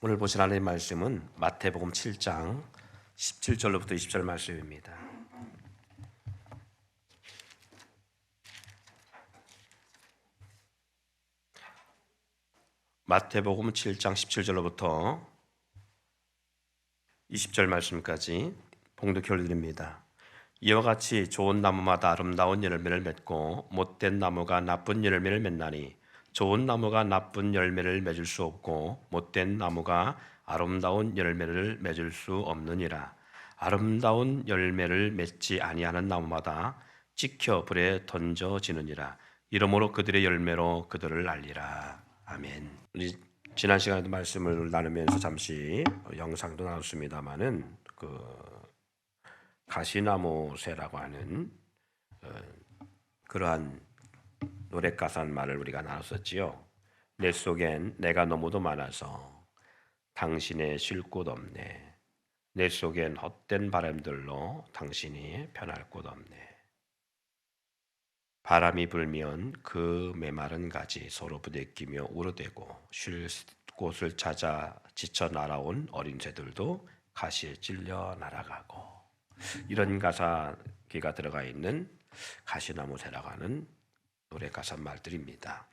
오늘 보실 하나님의 말씀은 마태복음 7장 17절로부터 20절 말씀입니다. 마태복음 7장 17절로부터 20절 말씀까지 봉독해 올려드립니다. 이와 같이 좋은 나무마다 아름다운 열매를 맺고 못된 나무가 나쁜 열매를 맺나니 좋은 나무가 나쁜 열매를 맺을 수 없고 못된 나무가 아름다운 열매를 맺을 수 없느니라. 아름다운 열매를 맺지 아니하는 나무마다 찍혀 불에 던져지느니라. 이러므로 그들의 열매로 그들을 알리라. 아멘. 우리 지난 시간에도 말씀을 나누면서 잠시 영상도 나눴습니다마는 가시나무새라고 하는 그러한 노래 가사 말을 우리가 나눴었지요. 내 속엔 내가 너무도 많아서 당신의 쉴 곳 없네. 내 속엔 헛된 바람들로 당신이 편할 곳 없네. 바람이 불면 그 메마른 가지 서로 부대끼며 울어대고 쉴 곳을 찾아 지쳐 날아온 어린 새들도 가시에 찔려 날아가고, 이런 가사기가 들어가 있는 가시나무새라고 하는 노래 가사 말들입니다.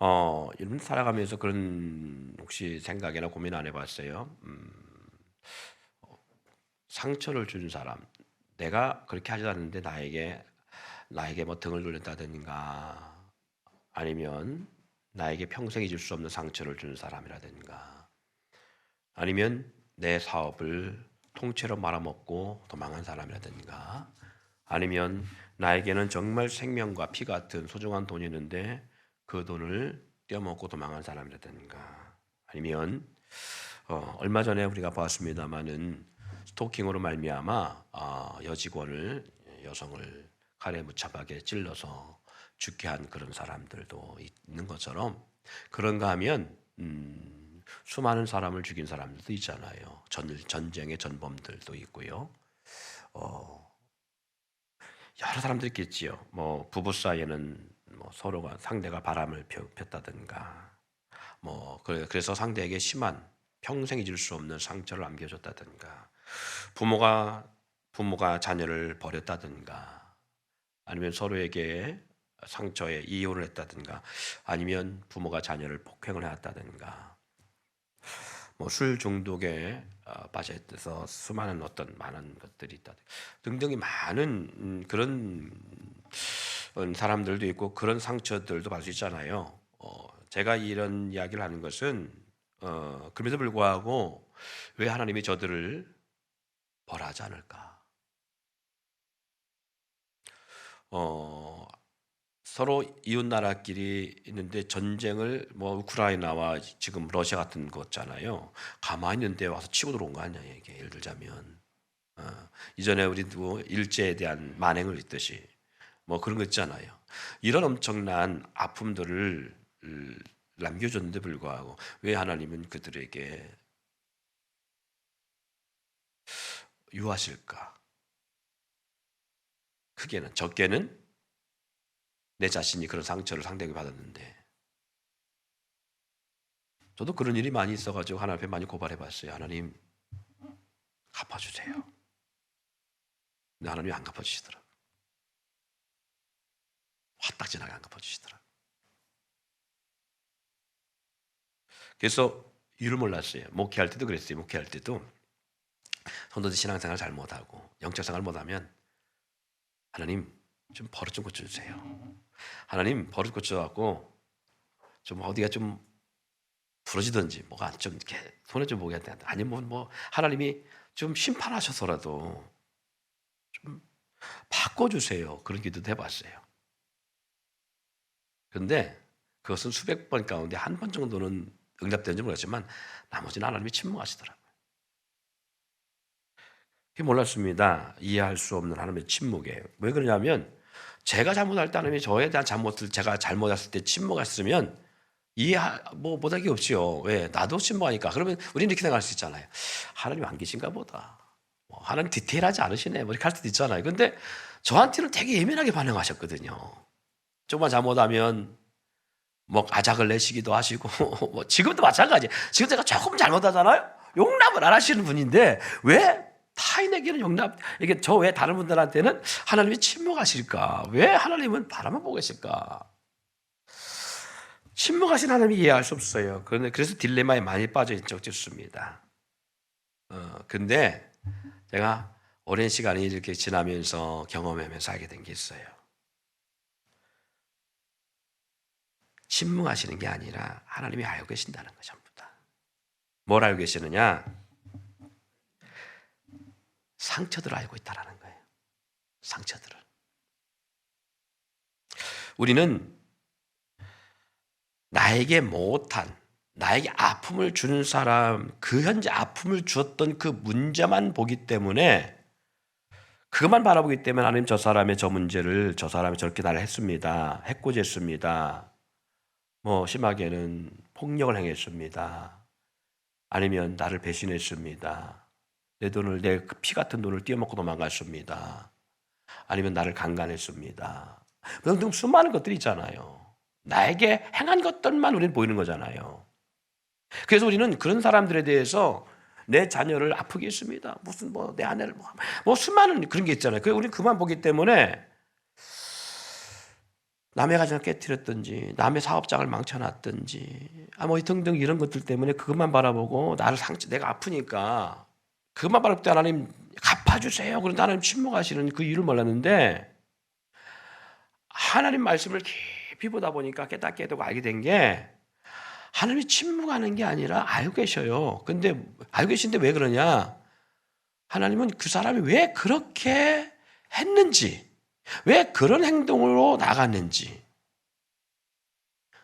여러분 살아가면서 그런 혹시 생각이나 고민 안 해봤어요? 상처를 준 사람, 내가 그렇게 하지 않았는데 나에게 뭐 등을 돌렸다든가, 아니면 나에게 평생 잊을 수 없는 상처를 준 사람이라든가, 아니면 내 사업을 통째로 말아먹고 도망한 사람이라든가, 아니면 나에게는 정말 생명과 피 같은 소중한 돈이 있는데 그 돈을 떼어먹고 도망한 사람이라든가, 아니면 얼마 전에 우리가 봤습니다마는 스토킹으로 말미암아 여성을 칼에 무참하게 찔러서 죽게 한 그런 사람들도 있는 것처럼, 그런가 하면 수많은 사람을 죽인 사람들도 있잖아요. 전쟁의 전범들도 있고요. 여러 사람들이 있겠지요. 뭐 부부 사이에는 뭐 서로가 상대가 바람을 폈다든가, 뭐 그래서 상대에게 심한 평생 잊을 수 없는 상처를 남겨줬다든가, 부모가 자녀를 버렸다든가, 아니면 서로에게 상처에 이혼을 했다든가, 아니면 부모가 자녀를 폭행을 해왔다든가, 뭐 술 중독에 빠져 있어서 수많은 많은 것들이 있다 등등이 많은 그런 사람들도 있고, 그런 상처들도 받을 수 있잖아요. 제가 이런 이야기를 하는 것은 그럼에도 불구하고 왜 하나님이 저들을 벌하지 않을까? 서로 이웃 나라끼리 있는데 전쟁을, 뭐 우크라이나와 지금 러시아 같은 거잖아요. 가만히 있는데 와서 치고 들어온 거 아니야, 이게. 예를 들자면 이전에 우리도 일제에 대한 만행을 했듯이 뭐 그런 거 있잖아요. 이런 엄청난 아픔들을 남겨줬는데 불구하고 왜 하나님은 그들에게 유하실까? 크게는, 적게는 내 자신이 그런 상처를 상대에게 받았는데, 저도 그런 일이 많이 있어가지고 하나님 앞에 많이 고발해봤어요. 하나님 갚아주세요. 근데 하나님이 안 갚아주시더라고요. 화딱지나게 안 갚아주시더라고요. 그래서 이유를 몰랐어요. 목회할 때도 그랬어요. 목회할 때도 성도들 신앙생활 잘 못하고 영적생활 못하면 하나님 좀 버릇 좀 고쳐주세요. 하나님 버릇 고쳐갖고 좀 어디가 좀 부러지든지 뭐가 좀 이렇게 손에 좀 보게 한다. 아니면 뭐 하나님이 좀 심판하셔서라도 좀 바꿔주세요. 그런 기도도 해봤어요. 그런데 그것은 수백 번 가운데 한 번 정도는 응답되는지 모르겠지만 나머지는 하나님이 침묵하시더라고요. 그게 몰랐습니다. 이해할 수 없는 하나님의 침묵이에요. 왜 그러냐면 제가 잘못할 때 하나님이 저에 대한 잘못을, 제가 잘못했을 때 침묵했으면 못할 게 없지요. 왜? 나도 침묵하니까. 그러면 우리는 이렇게 생각할 수 있잖아요. 하나님 안 계신가 보다. 하나님 디테일하지 않으시네. 뭐 이렇게 할 수도 있잖아요. 근데 저한테는 되게 예민하게 반응하셨거든요. 조금만 잘못하면 뭐 아작을 내시기도 하시고 뭐 지금도 마찬가지. 지금 제가 조금 잘못하잖아요. 용납을 안 하시는 분인데 왜 타인에게는 용납, 이게 저 왜 다른 분들한테는 하나님이 침묵하실까? 왜 하나님은 바라만 보고 계실까? 침묵하신 하나님이 이해할 수 없어요. 그래서 딜레마에 많이 빠져 있는 적 있습니다. 근데 제가 오랜 시간이 이렇게 지나면서 경험하면서 알게 된 게 있어요. 침묵하시는 게 아니라 하나님이 알고 계신다는 거 전부 다. 뭘 알고 계시느냐? 상처들을 알고 있다는 거예요. 상처들을. 우리는 나에게 못한, 나에게 아픔을 주는 사람, 그 현재 아픔을 주었던 그 문제만 보기 때문에, 그것만 바라보기 때문에 하나님 저 사람의 저 문제를, 저 사람이 저렇게 나를 했습니다, 해코지했습니다, 뭐 심하게는 폭력을 행했습니다, 아니면 나를 배신했습니다, 내 돈을, 내 피 같은 돈을 띄어먹고 도망갔습니다, 아니면 나를 강간했습니다, 등등 수많은 것들이 있잖아요. 나에게 행한 것들만 우리는 보이는 거잖아요. 그래서 우리는 그런 사람들에 대해서 내 자녀를 아프게 했습니다, 무슨 뭐 내 아내를 뭐 수많은 그런 게 있잖아요. 그래서 우리는 그만 보기 때문에 남의 가정을 깨뜨렸든지 남의 사업장을 망쳐놨든지 뭐 등등 이런 것들 때문에 그것만 바라보고 나를 내가 아프니까 그것만 바라볼 때 하나님 갚아주세요, 그런데 하나님 침묵하시는 그 이유를 몰랐는데, 하나님 말씀을 깊이 보다 보니까 깨닫게 되고 알게 된 게, 하나님이 침묵하는 게 아니라 알고 계셔요. 근데 알고 계신데 왜 그러냐? 하나님은 그 사람이 왜 그렇게 했는지, 왜 그런 행동으로 나갔는지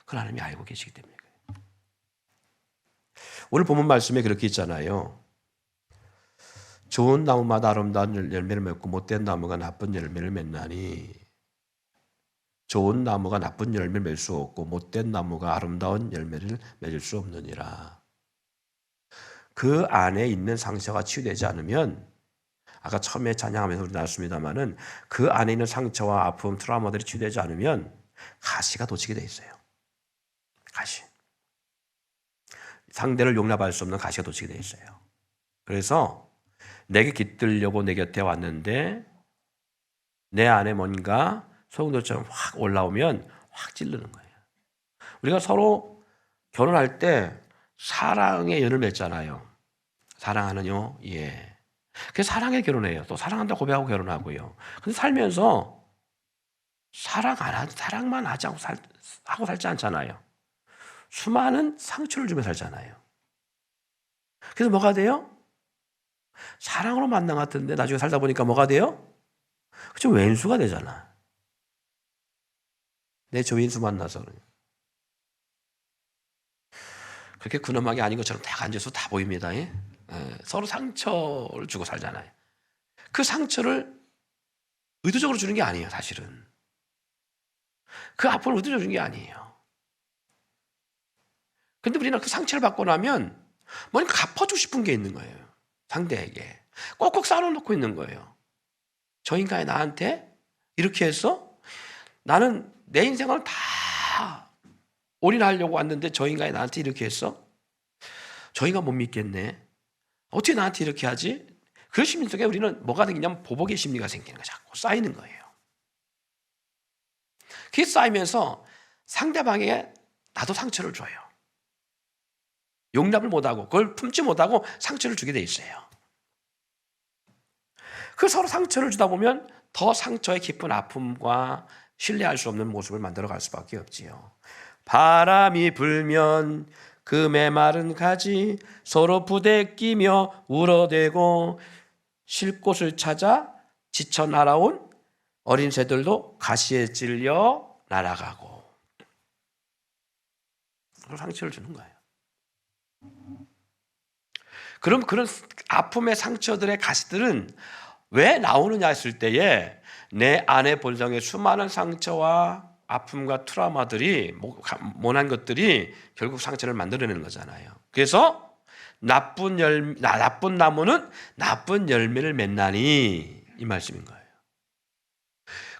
그걸 하나님이 알고 계시기 때문에 그래요. 오늘 본문 말씀에 그렇게 있잖아요. 좋은 나무마다 아름다운 열매를 맺고 못된 나무가 나쁜 열매를 맺나니, 좋은 나무가 나쁜 열매를 맺을 수 없고 못된 나무가 아름다운 열매를 맺을 수 없느니라. 그 안에 있는 상처가 치유되지 않으면, 아까 처음에 찬양하면서 우리 나눴습니다마는, 그 안에 있는 상처와 아픔, 트라우마들이 치유되지 않으면 가시가 돋치게 돼 있어요. 가시. 상대를 용납할 수 없는 가시가 돋치게 돼 있어요. 그래서 내게 깃들려고 내 곁에 왔는데 내 안에 뭔가 소용돌이처럼 확 올라오면 확 찌르는 거예요. 우리가 서로 결혼할 때 사랑의 연을 맺잖아요. 사랑하는요? 예. 그래서 사랑에 결혼해요. 또 사랑한다 고백하고 결혼하고요. 근데 살면서 사랑만 하지 않고 하고 살지 않잖아요. 수많은 상처를 주며 살잖아요. 그래서 뭐가 돼요? 사랑으로 만난 것 같은데 나중에 살다 보니까 뭐가 돼요? 그쵸, 왼수가 되잖아. 내 조인수 만나서. 그렇게 근엄하게 아닌 것처럼 딱 앉아서 다 보입니다. 예? 서로 상처를 주고 살잖아요. 그 상처를 의도적으로 주는 게 아니에요, 사실은. 그 아픔을 의도적으로 주는 게 아니에요. 근데 우리는 그 상처를 받고 나면 뭔가 갚아주고 싶은 게 있는 거예요. 상대에게. 꼭꼭 쌓아놓고 있는 거예요. 저 인간이 나한테 이렇게 해서 나는 내 인생을 다 올인하려고 왔는데 저 인간이 나한테 이렇게 했어? 저 인간 못 믿겠네. 어떻게 나한테 이렇게 하지? 그 심리 속에 우리는 뭐가 생기냐면 보복의 심리가 생기는 거예요. 자꾸 쌓이는 거예요. 그게 쌓이면서 상대방에게 나도 상처를 줘요. 용납을 못하고 그걸 품지 못하고 상처를 주게 돼 있어요. 그 서로 상처를 주다 보면 더 상처의 깊은 아픔과 신뢰할 수 없는 모습을 만들어갈 수밖에 없지요. 바람이 불면 그 메마른 가지 서로 부대끼며 울어대고 쉴 곳을 찾아 지쳐 날아온 어린 새들도 가시에 찔려 날아가고, 서로 상처를 주는 거예요. 그럼 그런 아픔의 상처들의 가시들은 왜 나오느냐 했을 때에 내 안의 본성의 수많은 상처와 아픔과 트라우마들이, 모난 것들이 결국 상처를 만들어내는 거잖아요. 그래서 나쁜 나무는 나쁜 열매를 맺나니, 이 말씀인 거예요.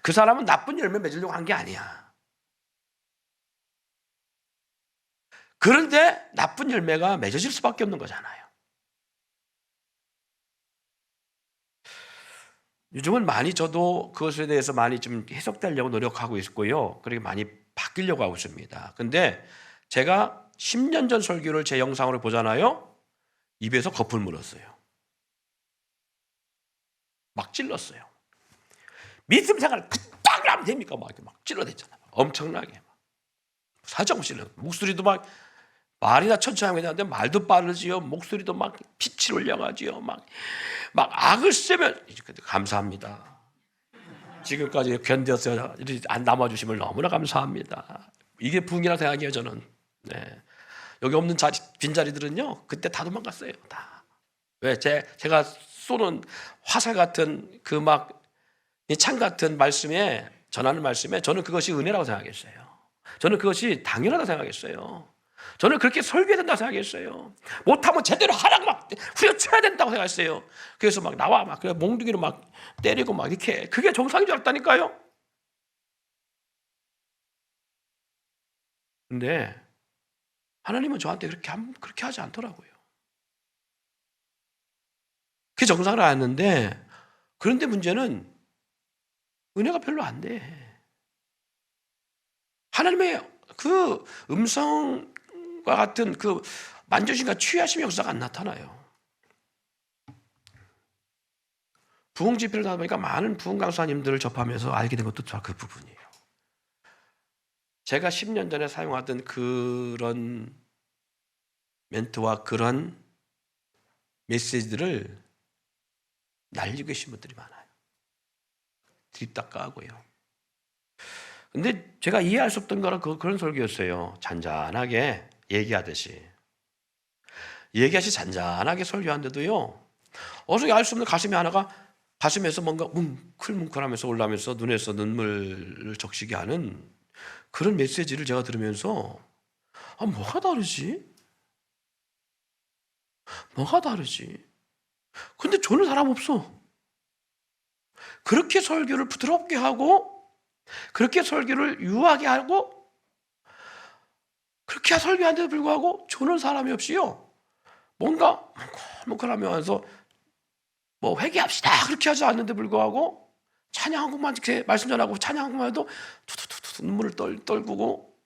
그 사람은 나쁜 열매 맺으려고 한 게 아니야. 그런데 나쁜 열매가 맺어질 수밖에 없는 거잖아요. 요즘은 많이 저도 그것에 대해서 많이 좀 해석되려고 노력하고 있고요. 그렇게 많이 바뀌려고 하고 있습니다. 근데 제가 10년 전 설교를 제 영상으로 보잖아요. 입에서 거품 물었어요. 막 찔렀어요. 믿음 생활 그딱 하면 됩니까? 막 이렇게 막 찔러댔잖아요. 엄청나게. 막. 사정없이 목소리도 막 말이나 천천히 하는데 말도 빠르지요. 목소리도 막 pit을 올려가지요. 막 악을 쓰면 감사합니다. 지금까지 견뎌서 안 남아주심을 너무나 감사합니다. 이게 부흥이라 생각해요, 저는. 네. 여기 없는 빈자리들은요, 그때 다 도망갔어요. 다. 왜? 제가 쏘는 화살 같은 그 창 같은 말씀에, 전하는 말씀에 저는 그것이 은혜라고 생각했어요. 저는 그것이 당연하다고 생각했어요. 저는 그렇게 설교해야 된다고 생각했어요. 못하면 제대로 하라고 막 후려쳐야 된다고 생각했어요. 그래서 막 나와 막 몽둥이로 막 때리고 막 이렇게 그게 정상인 줄 알았다니까요. 근데 하나님은 저한테 그렇게 하지 않더라고요. 그게 정상을 알았는데 그런데 문제는 은혜가 별로 안 돼. 하나님의 그 음성과 같은 그 만져심과 취하심 역사가 안 나타나요. 부흥 집회를 하다 보니까 많은 부흥 강사님들을 접하면서 알게 된 것도 다 그 부분이에요. 제가 10년 전에 사용하던 그런 멘트와 그런 메시지들을 날리고 계신 분들이 많아요. 드립다 까고요. 근데 제가 이해할 수 없던 거는 그런 설교였어요. 잔잔하게 얘기하듯이. 잔잔하게 설교하는데도요. 어떻게 알 수 없는 가슴이 하나가 가슴에서 뭔가 뭉클뭉클하면서 올라오면서 눈에서 눈물을 적시게 하는 그런 메시지를 제가 들으면서 뭐가 다르지? 뭐가 다르지? 근데 저는 사람 없어. 그렇게 설교를 부드럽게 하고 그렇게 설교를 유하게 하고 그렇게 설교하는데도 불구하고 저는 사람이 없이요. 뭔가 뭉클하면서 뭐 회개합시다 그렇게 하지 않는데 불구하고 찬양 한 곡만 이렇게 말씀 전하고 찬양 한 곡만 해도 투투투투 눈물을 떨구고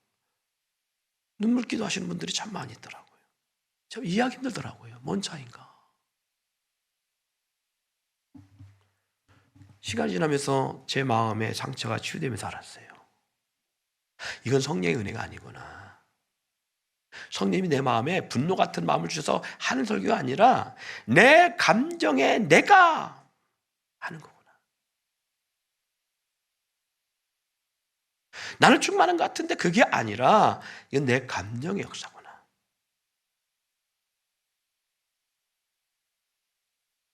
눈물기도 하시는 분들이 참 많이 있더라고요. 참 이해하기 힘들더라고요. 뭔 차이인가. 시간이 지나면서 제 마음에 상처가 치유되면서 알았어요. 이건 성령의 은혜가 아니구나. 성령님이 내 마음에 분노 같은 마음을 주셔서 하는 설교가 아니라 내 감정에 내가 하는 거구나. 나는 충만한 것 같은데 그게 아니라 이건 내 감정의 역사구나.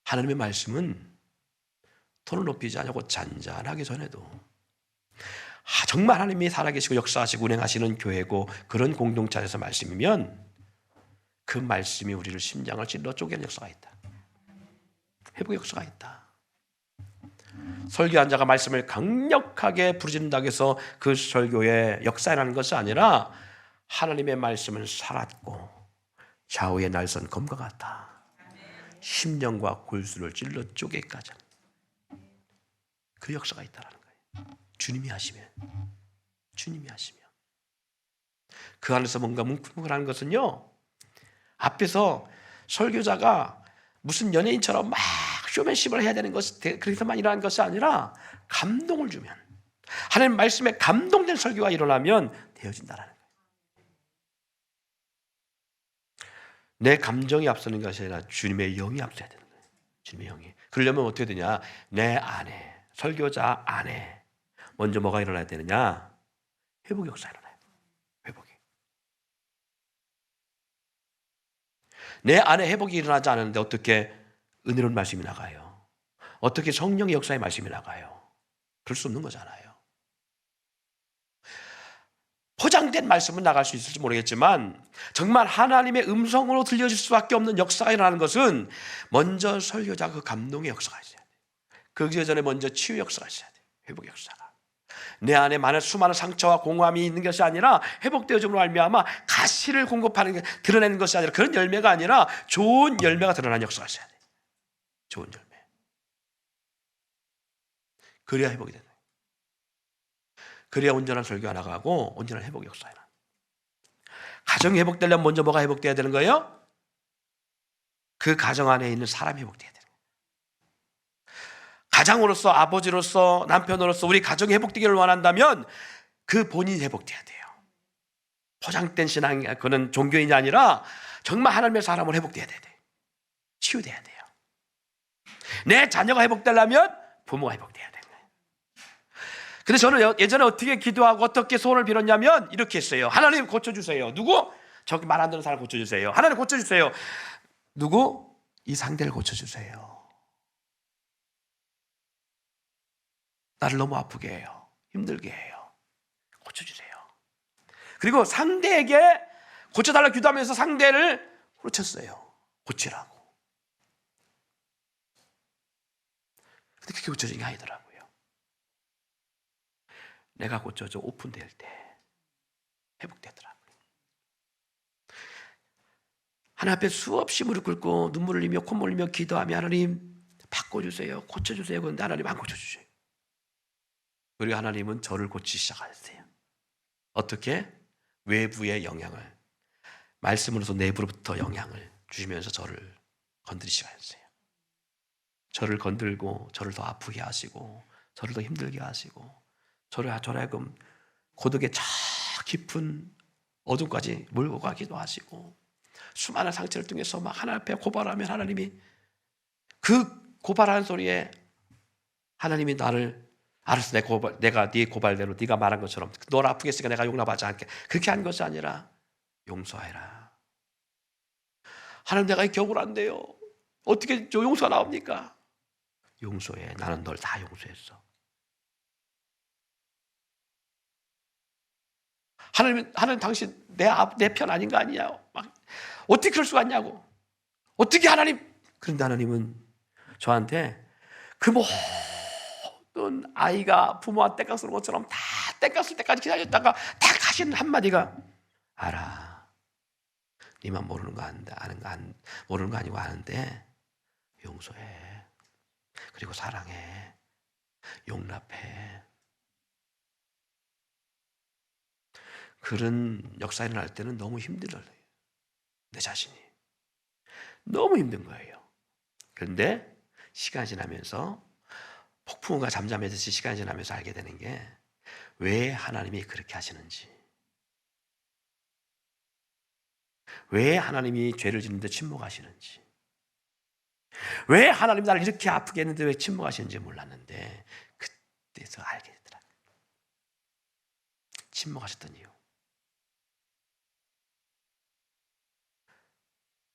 하나님의 말씀은 톤을 높이지 않고 잔잔하게 전해도 정말 하나님이 살아계시고 역사하시고 운행하시는 교회고 그런 공동체 안에서 말씀이면 그 말씀이 우리를 심장을 찔러 쪼개는 역사가 있다. 회복의 역사가 있다. 설교한 자가 말씀을 강력하게 부르짖는다고 해서 그 설교의 역사라는 것이 아니라 하나님의 말씀은 살았고 좌우의 날선 검과 같다. 심령과 골수를 찔러 쪼개까지 그 역사가 있다는 거예요. 주님이 하시면 그 안에서 뭔가 뭉클뭉클하는 것은요, 앞에서 설교자가 무슨 연예인처럼 막 쇼맨십을 해야 되는 것, 그래서만 일어나는 것이 아니라 감동을 주면, 하나님 말씀에 감동된 설교가 일어나면 되어진다는 거예요. 내 감정이 앞서는 것이 아니라 주님의 영이 앞서야 되는 거예요. 주님의 영이. 그러려면 어떻게 되냐? 내 안에, 설교자 안에 먼저 뭐가 일어나야 되느냐? 회복의 역사가 일어나요. 회복이. 내 안에 회복이 일어나지 않았는데 어떻게 은혜로운 말씀이 나가요? 어떻게 성령의 역사의 말씀이 나가요? 그럴 수 없는 거잖아요. 포장된 말씀은 나갈 수 있을지 모르겠지만 정말 하나님의 음성으로 들려질 수밖에 없는 역사가 일어나는 것은 먼저 설교자 그 감동의 역사가 있어야 돼요. 그 전에 먼저 치유 역사가 있어야 돼요. 회복의 역사가. 내 안에 많은 수많은 상처와 공허함이 있는 것이 아니라 회복되어짐으로 말미암아 가시를 공급하는 게 드러내는 것이 아니라 그런 열매가 아니라 좋은 열매가 드러나는 역사가 있어야 돼. 좋은 열매. 그래야 회복이 된다. 그래야 온전한 설교가 나가고 온전한 회복 역사가 나. 가정이 회복되려면 먼저 뭐가 회복돼야 되는 거예요? 그 가정 안에 있는 사람이 회복돼야 되는 거예요. 가장으로서, 아버지로서, 남편으로서 우리 가정이 회복되기를 원한다면 그 본인이 회복돼야 돼요. 포장된 신앙, 그는 종교인이 아니라 정말 하나님의 사람을 회복돼야 돼요. 치유돼야 돼요. 내 자녀가 회복되려면 부모가 회복돼야 돼요. 근데 저는 예전에 어떻게 기도하고 어떻게 소원을 빌었냐면 이렇게 했어요. 하나님 고쳐주세요. 누구? 저기 말 안 듣는 사람 고쳐주세요. 하나님 고쳐주세요. 누구? 이 상대를 고쳐주세요. 나를 너무 아프게 해요. 힘들게 해요. 고쳐주세요. 그리고 상대에게 고쳐달라고 기도하면서 상대를 후려쳤어요. 고치라고. 근데 그게 고쳐진 게 아니더라고요. 내가 고쳐져 오픈될 때 회복되더라고요. 하나님 앞에 수없이 무릎 꿇고 눈물을 흘리며 콧물 흘리며 기도하며 하나님 바꿔주세요. 고쳐주세요. 그런데 하나님 안 고쳐주세요. 그리고 하나님은 저를 고치기 시작하셨어요. 어떻게? 외부의 영향을, 말씀으로서 내부로부터 영향을 주시면서 저를 건드리기 시작하셨어요. 저를 건들고 저를 더 아프게 하시고 저를 더 힘들게 하시고 저를 하여금 고독의 저 깊은 어둠까지 몰고 가기도 하시고 수많은 상처를 통해서 막 하나님 앞에 고발하면 하나님이 그 고발하는 소리에 하나님이 나를 알았어, 내가 네 고발대로 네가 말한 것처럼 널 아프게 했으니까 내가 용납하지 않게 그렇게 한 것이 아니라 용서해라. 하나님 내가 겨울 안 돼요. 어떻게 저 용서가 나옵니까? 용서해. 나는 널 다 용서했어. 하나님 당신 내 편 아닌 거 아니냐? 막 어떻게 그럴 수가 있냐고. 어떻게 하나님? 그런데 하나님은 저한테 그 모든 아이가 부모한테 떼깍 쓰는 것처럼 다 떼깍 쓸 때까지 기다렸다가 딱 하시는 한마디가 알아. 니만 모르는 거 아는데 모르는 거 아니고 아는데 용서해. 그리고 사랑해. 용납해. 그런 역사가 일어날 때는 너무 힘들어요. 내 자신이. 너무 힘든 거예요. 그런데 시간이 지나면서 폭풍우가 잠잠해지듯이 시간이 지나면서 알게 되는 게 왜 하나님이 그렇게 하시는지, 왜 하나님이 죄를 짓는데 침묵하시는지, 왜 하나님 나를 이렇게 아프게 했는데 왜 침묵하시는지 몰랐는데 그때서 알게 되더라고요. 침묵하셨던 이유.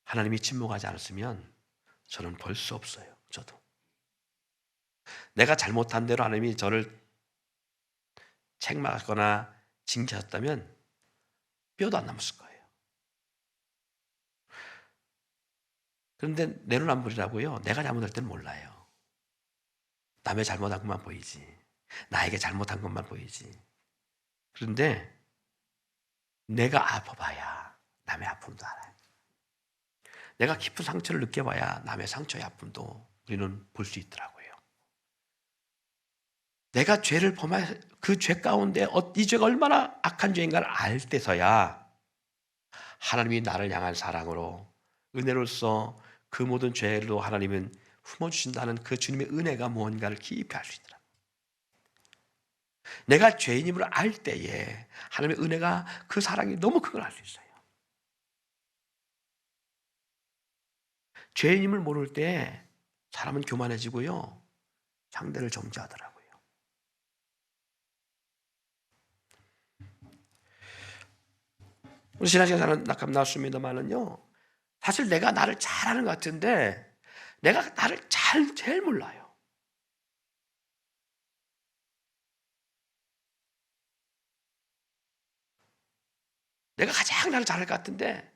하나님이 침묵하지 않았으면 저는 볼 수 없어요. 저도. 내가 잘못한 대로 하나님이 저를 책망하거나 징계하셨다면 뼈도 안 남았을 거예요. 그런데 내 눈 안 보이라고요. 내가 잘못할 때는 몰라요. 남의 잘못한 것만 보이지. 나에게 잘못한 것만 보이지. 그런데 내가 아파봐야 남의 아픔도 알아요. 내가 깊은 상처를 느껴봐야 남의 상처의 아픔도 우리는 볼 수 있더라고요. 내가 죄를 범할 그 죄 가운데 이 죄가 얼마나 악한 죄인가를 알 때서야 하나님이 나를 향한 사랑으로 은혜로서 그 모든 죄로 하나님은 품어주신다는 그 주님의 은혜가 무언가를 깊이 알 수 있더라고요. 내가 죄인임을 알 때에 하나님의 은혜가 그 사랑이 너무 큰 걸 알 수 있어요. 죄인임을 모를 때 사람은 교만해지고요. 상대를 정죄하더라고요. 우리 지난 시간에 나왔습니다만은요. 사실 내가 나를 잘하는 것 같은데 내가 나를 제일 몰라요. 내가 가장 나를 잘할 것 같은데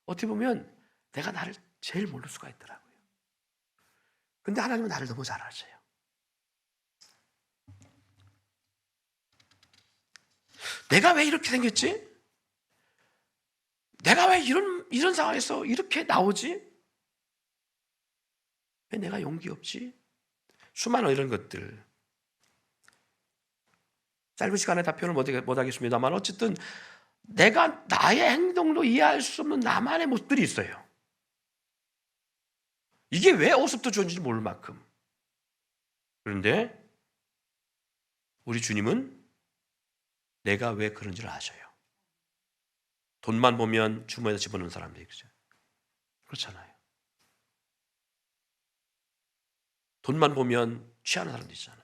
어떻게 보면 내가 나를 제일 모를 수가 있더라고요. 근데 하나님은 나를 너무 잘 아세요. 내가 왜 이렇게 생겼지? 내가 왜 이런 상황에서 이렇게 나오지? 왜 내가 용기 없지? 수많은 이런 것들. 짧은 시간에 답변을 못 하겠습니다만 어쨌든 내가 나의 행동도 이해할 수 없는 나만의 모습들이 있어요. 이게 왜 오습도 좋은지 모를 만큼. 그런데 우리 주님은 내가 왜 그런지를 아셔요. 돈만 보면 주머니에 집어넣는 사람들이 그죠? 그렇잖아요. 돈만 보면 취하는 사람도 있잖아요.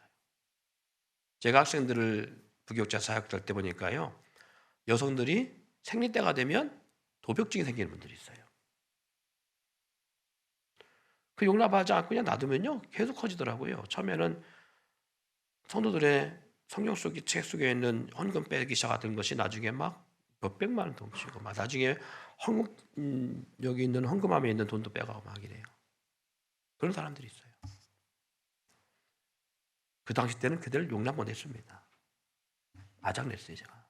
제가 학생들을 부교육자 사역할 때 보니까요, 여성들이 생리 때가 되면 도벽증이 생기는 분들이 있어요. 그 용납하지 않고 그냥 놔두면요 계속 커지더라고요. 처음에는 성도들의 성경 속의 책 속에 있는 헌금 빼기 시작하던 것이 나중에 막 몇백만 원 덩치고 막 나중에 여기 있는 헌금함에 있는 돈도 빼가고 막 이래요. 그런 사람들이 있어요. 그 당시 때는 그들을 용납 못했습니다. 아작냈어요 제가.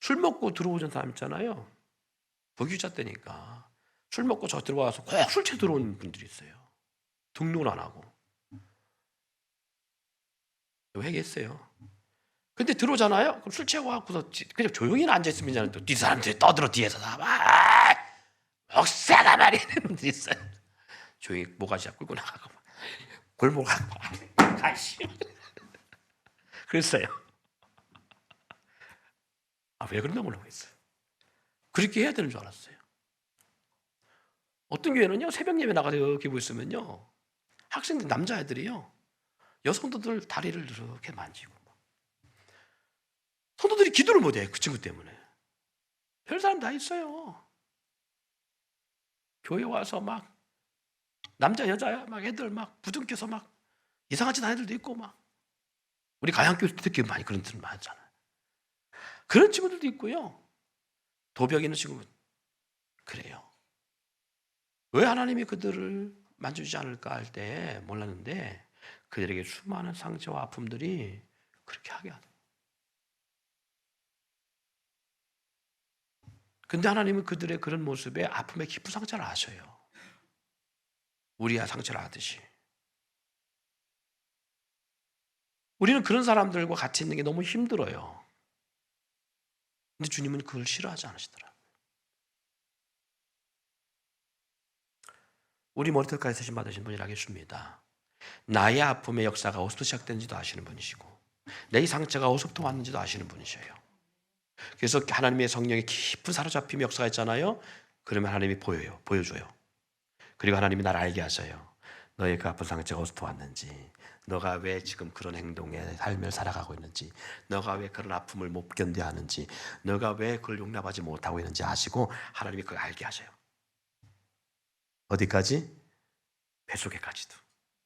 술 먹고 들어오는 사람 있잖아요. 부교육자 때니까 술 먹고 저 들어와서 꼭 술 채 들어오는 분들이 있어요. 등록을 안 하고. 회개했어요. 근데 들어오잖아요. 그럼 술 취하고 와서 그냥 조용히 앉아있으면 또 뒷사람들이 떠들어 뒤에서 다 목사가 말이야 이런 분들이 있어요. 조용히 모가지 끌고 나가고 골목 가시. 그랬어요. 왜 그런가 모르겠어요. 그렇게 해야 되는 줄 알았어요. 어떤 교회는요 새벽 예배 나가서 이렇게 보있으면요 학생들 남자애들이요 여성들 다리를 이렇게 만지고 성도들이 기도를 못해 그 친구 때문에. 별 사람 다 있어요. 교회 와서 막 남자 여자 막 애들 막 부둥켜서 막 이상한 짓 하는 애들도 있고 막 우리 가양교회 특히 많이 그런 들 많잖아요. 그런 친구들도 있고요. 도벽 있는 친구 그래요. 왜 하나님이 그들을 만져주지 않을까 할 때 몰랐는데 그들에게 수많은 상처와 아픔들이 그렇게 하게 하더라고요. 근데 하나님은 그들의 그런 모습에 아픔의 깊은 상처를 아셔요. 우리야 상처를 아듯이. 우리는 그런 사람들과 같이 있는 게 너무 힘들어요. 근데 주님은 그걸 싫어하지 않으시더라고요. 우리 머리털까지 세심 받으신 분이라 하겠습니다. 나의 아픔의 역사가 어디서부터 시작되는지도 아시는 분이시고 내 상처가 어디서부터 왔는지도 아시는 분이셔요. 그래서 하나님의 성령의 깊은 사로잡힘의 역사가 있잖아요. 그러면 하나님이 보여줘요. 그리고 하나님이 나를 알게 하셔요. 너의 그 아픈 상처가 어디서부터 왔는지, 너가 왜 지금 그런 행동의 삶을 살아가고 있는지, 너가 왜 그런 아픔을 못 견뎌야 하는지, 너가 왜 그걸 용납하지 못하고 있는지 아시고 하나님이 그걸 알게 하셔요. 어디까지? 뱃속에까지도.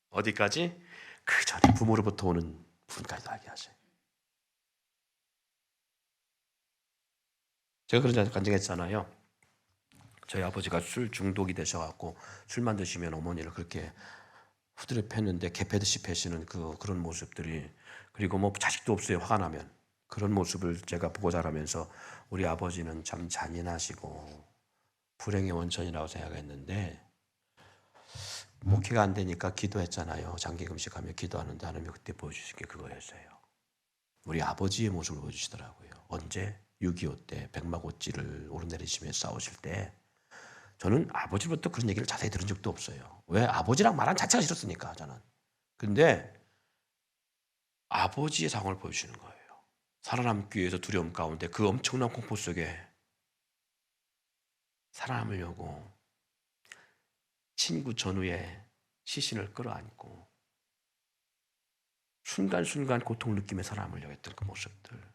어디까지? 그 전에 부모로부터 오는 부분까지도 알게 하셔요. 제가 그런 적 간증했잖아요. 저희 아버지가 술 중독이 되셔갖고 술만 드시면 어머니를 그렇게 후드려 팼는데 개 패듯이 패시는 그런 모습들이, 그리고 뭐 자식도 없어요. 화가 나면 그런 모습을 제가 보고 자라면서 우리 아버지는 참 잔인하시고 불행의 원천이라고 생각했는데, 목회가 안 되니까 기도했잖아요. 장기 금식하며 기도하는데 하나님이 그때 보여주신 게 그거였어요. 우리 아버지의 모습을 보여주시더라고요. 언제? 6.25 때 백마고찌를 오르내리시며 싸우실 때 저는 아버지로부터 그런 얘기를 자세히 들은 적도 없어요. 왜? 아버지랑 말하는 자체가 싫었으니까 저는. 근데 아버지의 상황을 보여주시는 거예요. 살아남기 위해서 두려움 가운데 그 엄청난 공포 속에 살아남으려고 친구 전우의 시신을 끌어안고 순간순간 고통을 느끼며 살아남으려고 했던 그 모습들,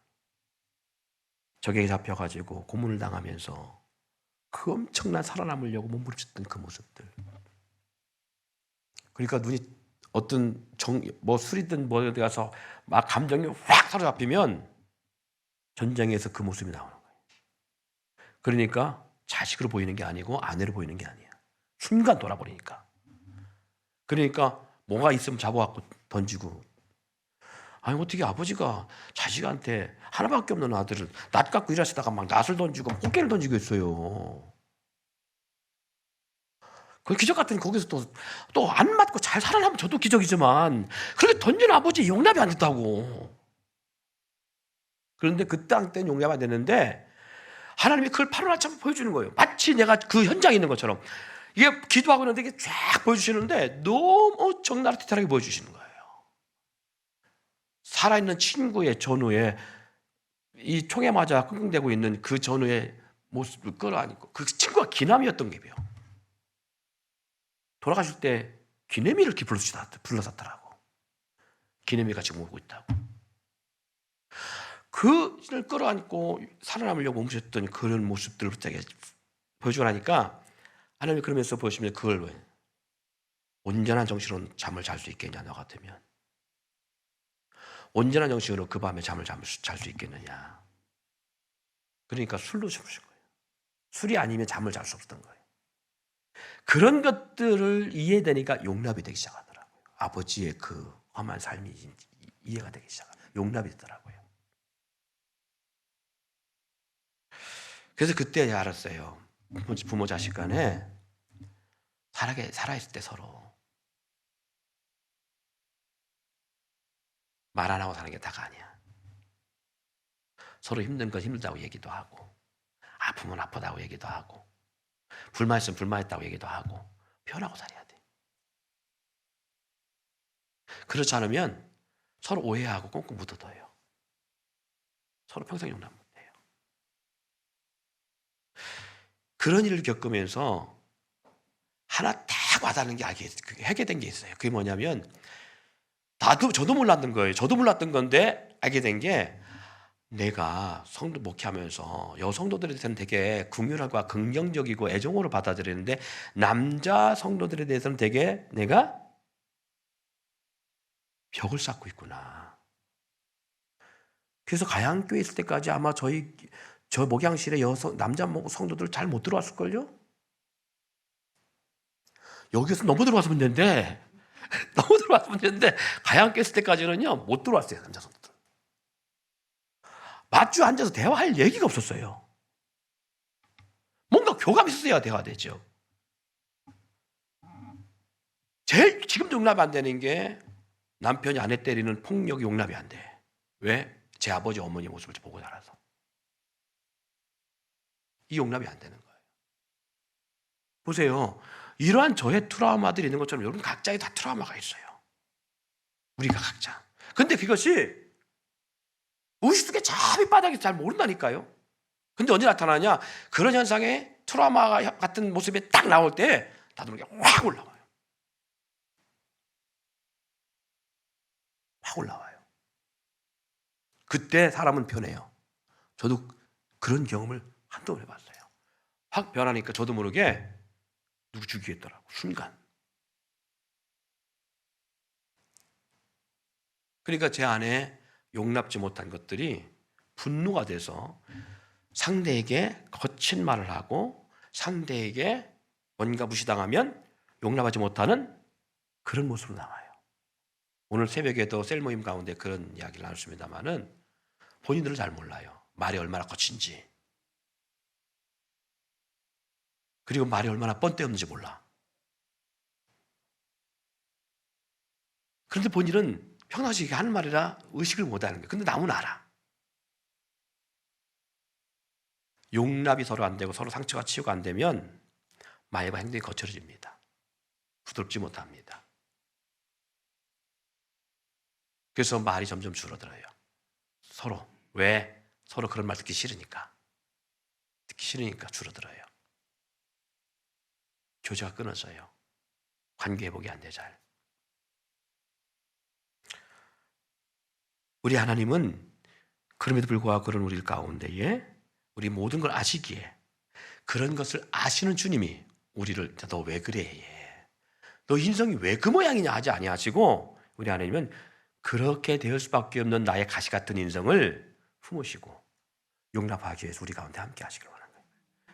적에게 잡혀가지고 고문을 당하면서 그 엄청난 살아남으려고 몸부림쳤던 그 모습들. 그러니까 눈이 어떤 술이든 뭐 어디 가서 막 감정이 확 사로잡히면 전쟁에서 그 모습이 나오는 거예요. 그러니까 자식으로 보이는 게 아니고 아내로 보이는 게 아니야. 순간 돌아버리니까. 그러니까 뭐가 있으면 잡아갖고 던지고, 아니 어떻게 아버지가 자식한테 하나밖에 없는 아들을 낫 갖고 일하시다가 막 낫을 던지고 꽃게를 던지고 있어요. 그 기적 같은 거기서 또 안 맞고 잘 살아나면 저도 기적이지만 그렇게 던지는 아버지 용납이 안 됐다고. 그런데 그 땅 때는 용납이 안 됐는데 하나님이 그걸 파노라처럼 보여주는 거예요. 마치 내가 그 현장에 있는 것처럼. 이게 기도하고 있는데 이게 쫙 보여주시는데 너무 적나라하게 보여주시는 거예요. 살아있는 친구의 전후에 이 총에 맞아 끙끙대고 있는 그 전후의 모습을 끌어안고 그 친구가 기남이었던 게요. 돌아가실 때 기내미를 이렇게 불러섰더라고. 기내미가 지금 오고 있다고. 그를 끌어안고 살아남으려고 몸부셨던 그런 모습들을 보여주고 나니까 하나님이 그러면서 보시면 그걸 왜 온전한 정신으로 잠을 잘 수 있겠냐 너 같으면 온전한 정신으로 그 밤에 잠을 잘 수 있겠느냐. 그러니까 술로 주무신 거예요. 술이 아니면 잠을 잘 수 없었던 거예요. 그런 것들을 이해되니까 용납이 되기 시작하더라고요. 아버지의 그 험한 삶이 이해가 되기 시작하더라고요. 용납이 되더라고요. 그래서 그때 알았어요. 부모 자식 간에 살아있을 때 서로 말 안 하고 사는 게 다가 아니야. 서로 힘든 건 힘들다고 얘기도 하고 아프면 아프다고 얘기도 하고 불만 있으면 불만했다고 얘기도 하고 표현하고 살아야 돼. 그렇지 않으면 서로 오해하고 꽁꽁 묻어둬요. 서로 평생 용납 못해요. 그런 일을 겪으면서 하나 딱 와닿는 게 하게 된 게 있어요. 그게 뭐냐면 저도 몰랐던 거예요. 저도 몰랐던 건데 알게 된 게 내가 성도 목회하면서 여성도들에 대해서는 되게 긍휼하고 긍정적이고 애정으로 받아들이는데 남자 성도들에 대해서는 되게 내가 벽을 쌓고 있구나. 그래서 가양교회 있을 때까지 아마 저 목양실에 남자 성도들 잘 못 들어왔을걸요? 여기서 너무 들어왔으면 되는데 너무 들어왔으면 되는데 가양교회 있을 때까지는요 못 들어왔어요. 남자 성도들. 마주 앉아서 대화할 얘기가 없었어요. 뭔가 교감이 있어야 대화가 되죠. 제일 지금도 용납이 안 되는 게 남편이 아내 때리는 폭력이 용납이 안 돼. 왜? 제 아버지 어머니 모습을 보고 자라서. 이 용납이 안 되는 거예요. 보세요. 이러한 저의 트라우마들이 있는 것처럼 여러분 각자의 다 트라우마가 있어요. 우리가 각자. 근데 그것이 무의식에 저 밑바닥에서 잘 모른다니까요. 근데 언제 나타나냐? 그런 현상에 트라우마 같은 모습이 딱 나올 때 나도 모르게 확 올라와요. 확 올라와요. 그때 사람은 변해요. 저도 그런 경험을 한두 번 해봤어요. 확 변하니까 저도 모르게 누구 죽이겠더라고. 순간. 그러니까 제 안에 용납지 못한 것들이 분노가 돼서 상대에게 거친 말을 하고 상대에게 뭔가 무시당하면 용납하지 못하는 그런 모습으로 나와요. 오늘 새벽에도 셀 모임 가운데 그런 이야기를 나눴습니다마는 본인들은 잘 몰라요. 말이 얼마나 거친지. 그리고 말이 얼마나 뻔때 없는지 몰라. 그런데 본인은 평상시에 하는 말이라 의식을 못하는 거예요. 근데 남은 알아. 용납이 서로 안 되고 서로 상처가 치유가 안 되면 말과 행동이 거칠어집니다. 부드럽지 못합니다. 그래서 말이 점점 줄어들어요. 서로. 왜? 서로 그런 말 듣기 싫으니까. 듣기 싫으니까 줄어들어요. 교제가 끊어져요. 관계 회복이 안 돼 잘. 우리 하나님은 그럼에도 불구하고 그런 우리 가운데에 우리 모든 걸 아시기에 그런 것을 아시는 주님이 우리를 너 왜 그래 얘. 너 인성이 왜 그 모양이냐 하지 아니하시고 우리 하나님은 그렇게 될 수밖에 없는 나의 가시 같은 인성을 품으시고 용납하기 위해서 우리 가운데 함께 하시길 원하는 거예요.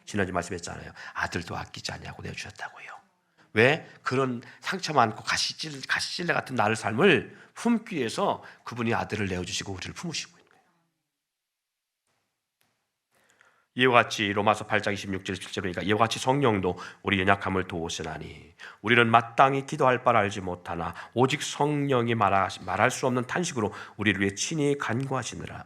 지난주 말씀했잖아요. 아들도 아끼지 않냐고 내어주셨다고요. 왜? 그런 상처 많고 가시찔레 같은 나를 삶을 품기 위해서 그분이 아들을 내어주시고 우리를 품으시고 있는 거예요. 이와 같이 로마서 8장 26절 7절이니까 이와 같이 성령도 우리 연약함을 도우시나니 우리는 마땅히 기도할 바를 알지 못하나 오직 성령이 말할 수 없는 탄식으로 우리를 위해 친히 간구하시느니라.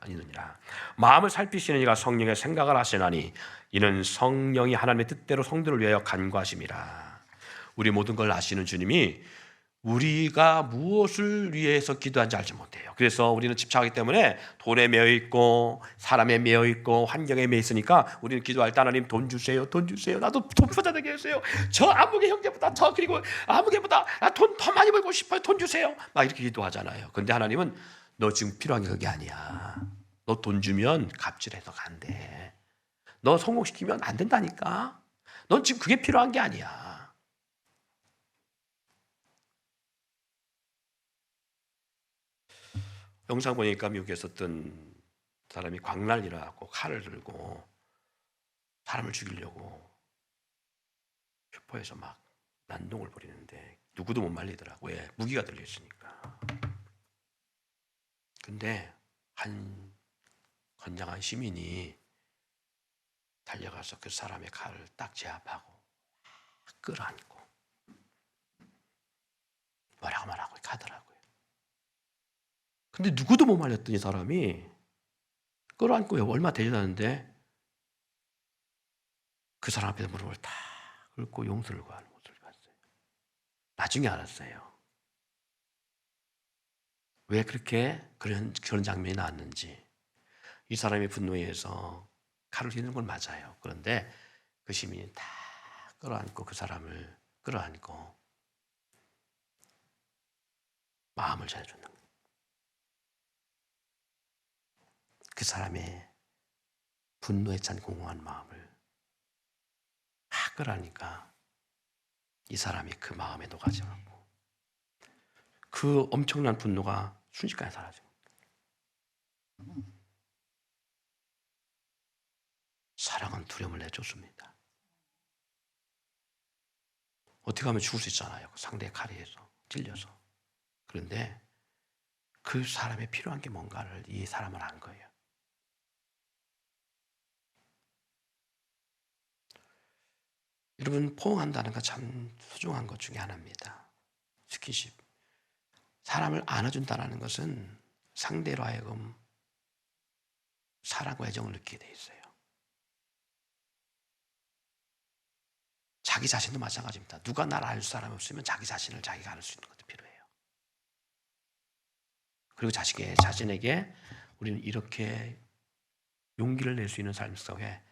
마음을 살피시는 이가 성령의 생각을 하시나니 이는 성령이 하나님의 뜻대로 성도를 위하여 간구하심이라. 우리 모든 걸 아시는 주님이 우리가 무엇을 위해서 기도하는지 알지 못해요. 그래서 우리는 집착하기 때문에 돈에 매여 있고 사람에 매여 있고 환경에 매여 있으니까 우리는 기도할 때 하나님 돈 주세요, 돈 주세요. 나도 돈 부자 되게 해주세요. 저 아무개 형제보다 그리고 아무개보다 돈 더 많이 벌고 싶어요. 돈 주세요. 막 이렇게 기도하잖아요. 근데 하나님은 너 지금 필요한 게 그게 아니야. 너 돈 주면 갑질해서 간대. 너 성공시키면 안 된다니까. 넌 지금 그게 필요한 게 아니야. 영상 보니까 미국에서 어떤 사람이 광날 일어나고 칼을 들고 사람을 죽이려고 슈퍼에서 막 난동을 벌이는데 누구도 못 말리더라고요. 왜? 무기가 들려있으니까. 근데 한 건장한 시민이 달려가서 그 사람의 칼을 딱 제압하고 끌어안고 뭐라고 말하고 가더라고요. 근데 누구도 못 말렸더니 사람이 끌어안고 얼마 되지 않았는데 그 사람 앞에서 무릎을 탁 꿇고 용서를 구하는 모습을 봤어요. 나중에 알았어요. 왜 그렇게 그런 장면이 나왔는지. 이 사람이 분노에 의해서 칼을 휘는 건 맞아요. 그런데 그 시민이 다 끌어안고 그 사람을 끌어안고 마음을 전해주는 거예요. 그 사람의 분노에 찬 공허한 마음을 끌어안으니까 이 사람이 그 마음에 녹아져가고 그 엄청난 분노가 순식간에 사라져요. 사랑은 두려움을 내쫓습니다. 어떻게 하면 죽을 수 있잖아요. 상대의 칼에 의해서 찔려서. 그런데 그 사람의 필요한 게 뭔가를 이 사람은 안 거예요. 여러분, 포옹한다는 건 참 소중한 것 중에 하나입니다. 스킨십. 사람을 안아준다는 것은 상대로 하여금 사랑과 애정을 느끼게 돼 있어요. 자기 자신도 마찬가지입니다. 누가 나를 알 사람이 없으면 자기 자신을 자기가 알 수 있는 것도 필요해요. 그리고 자신에게 우리는 이렇게 용기를 낼 수 있는 삶 속에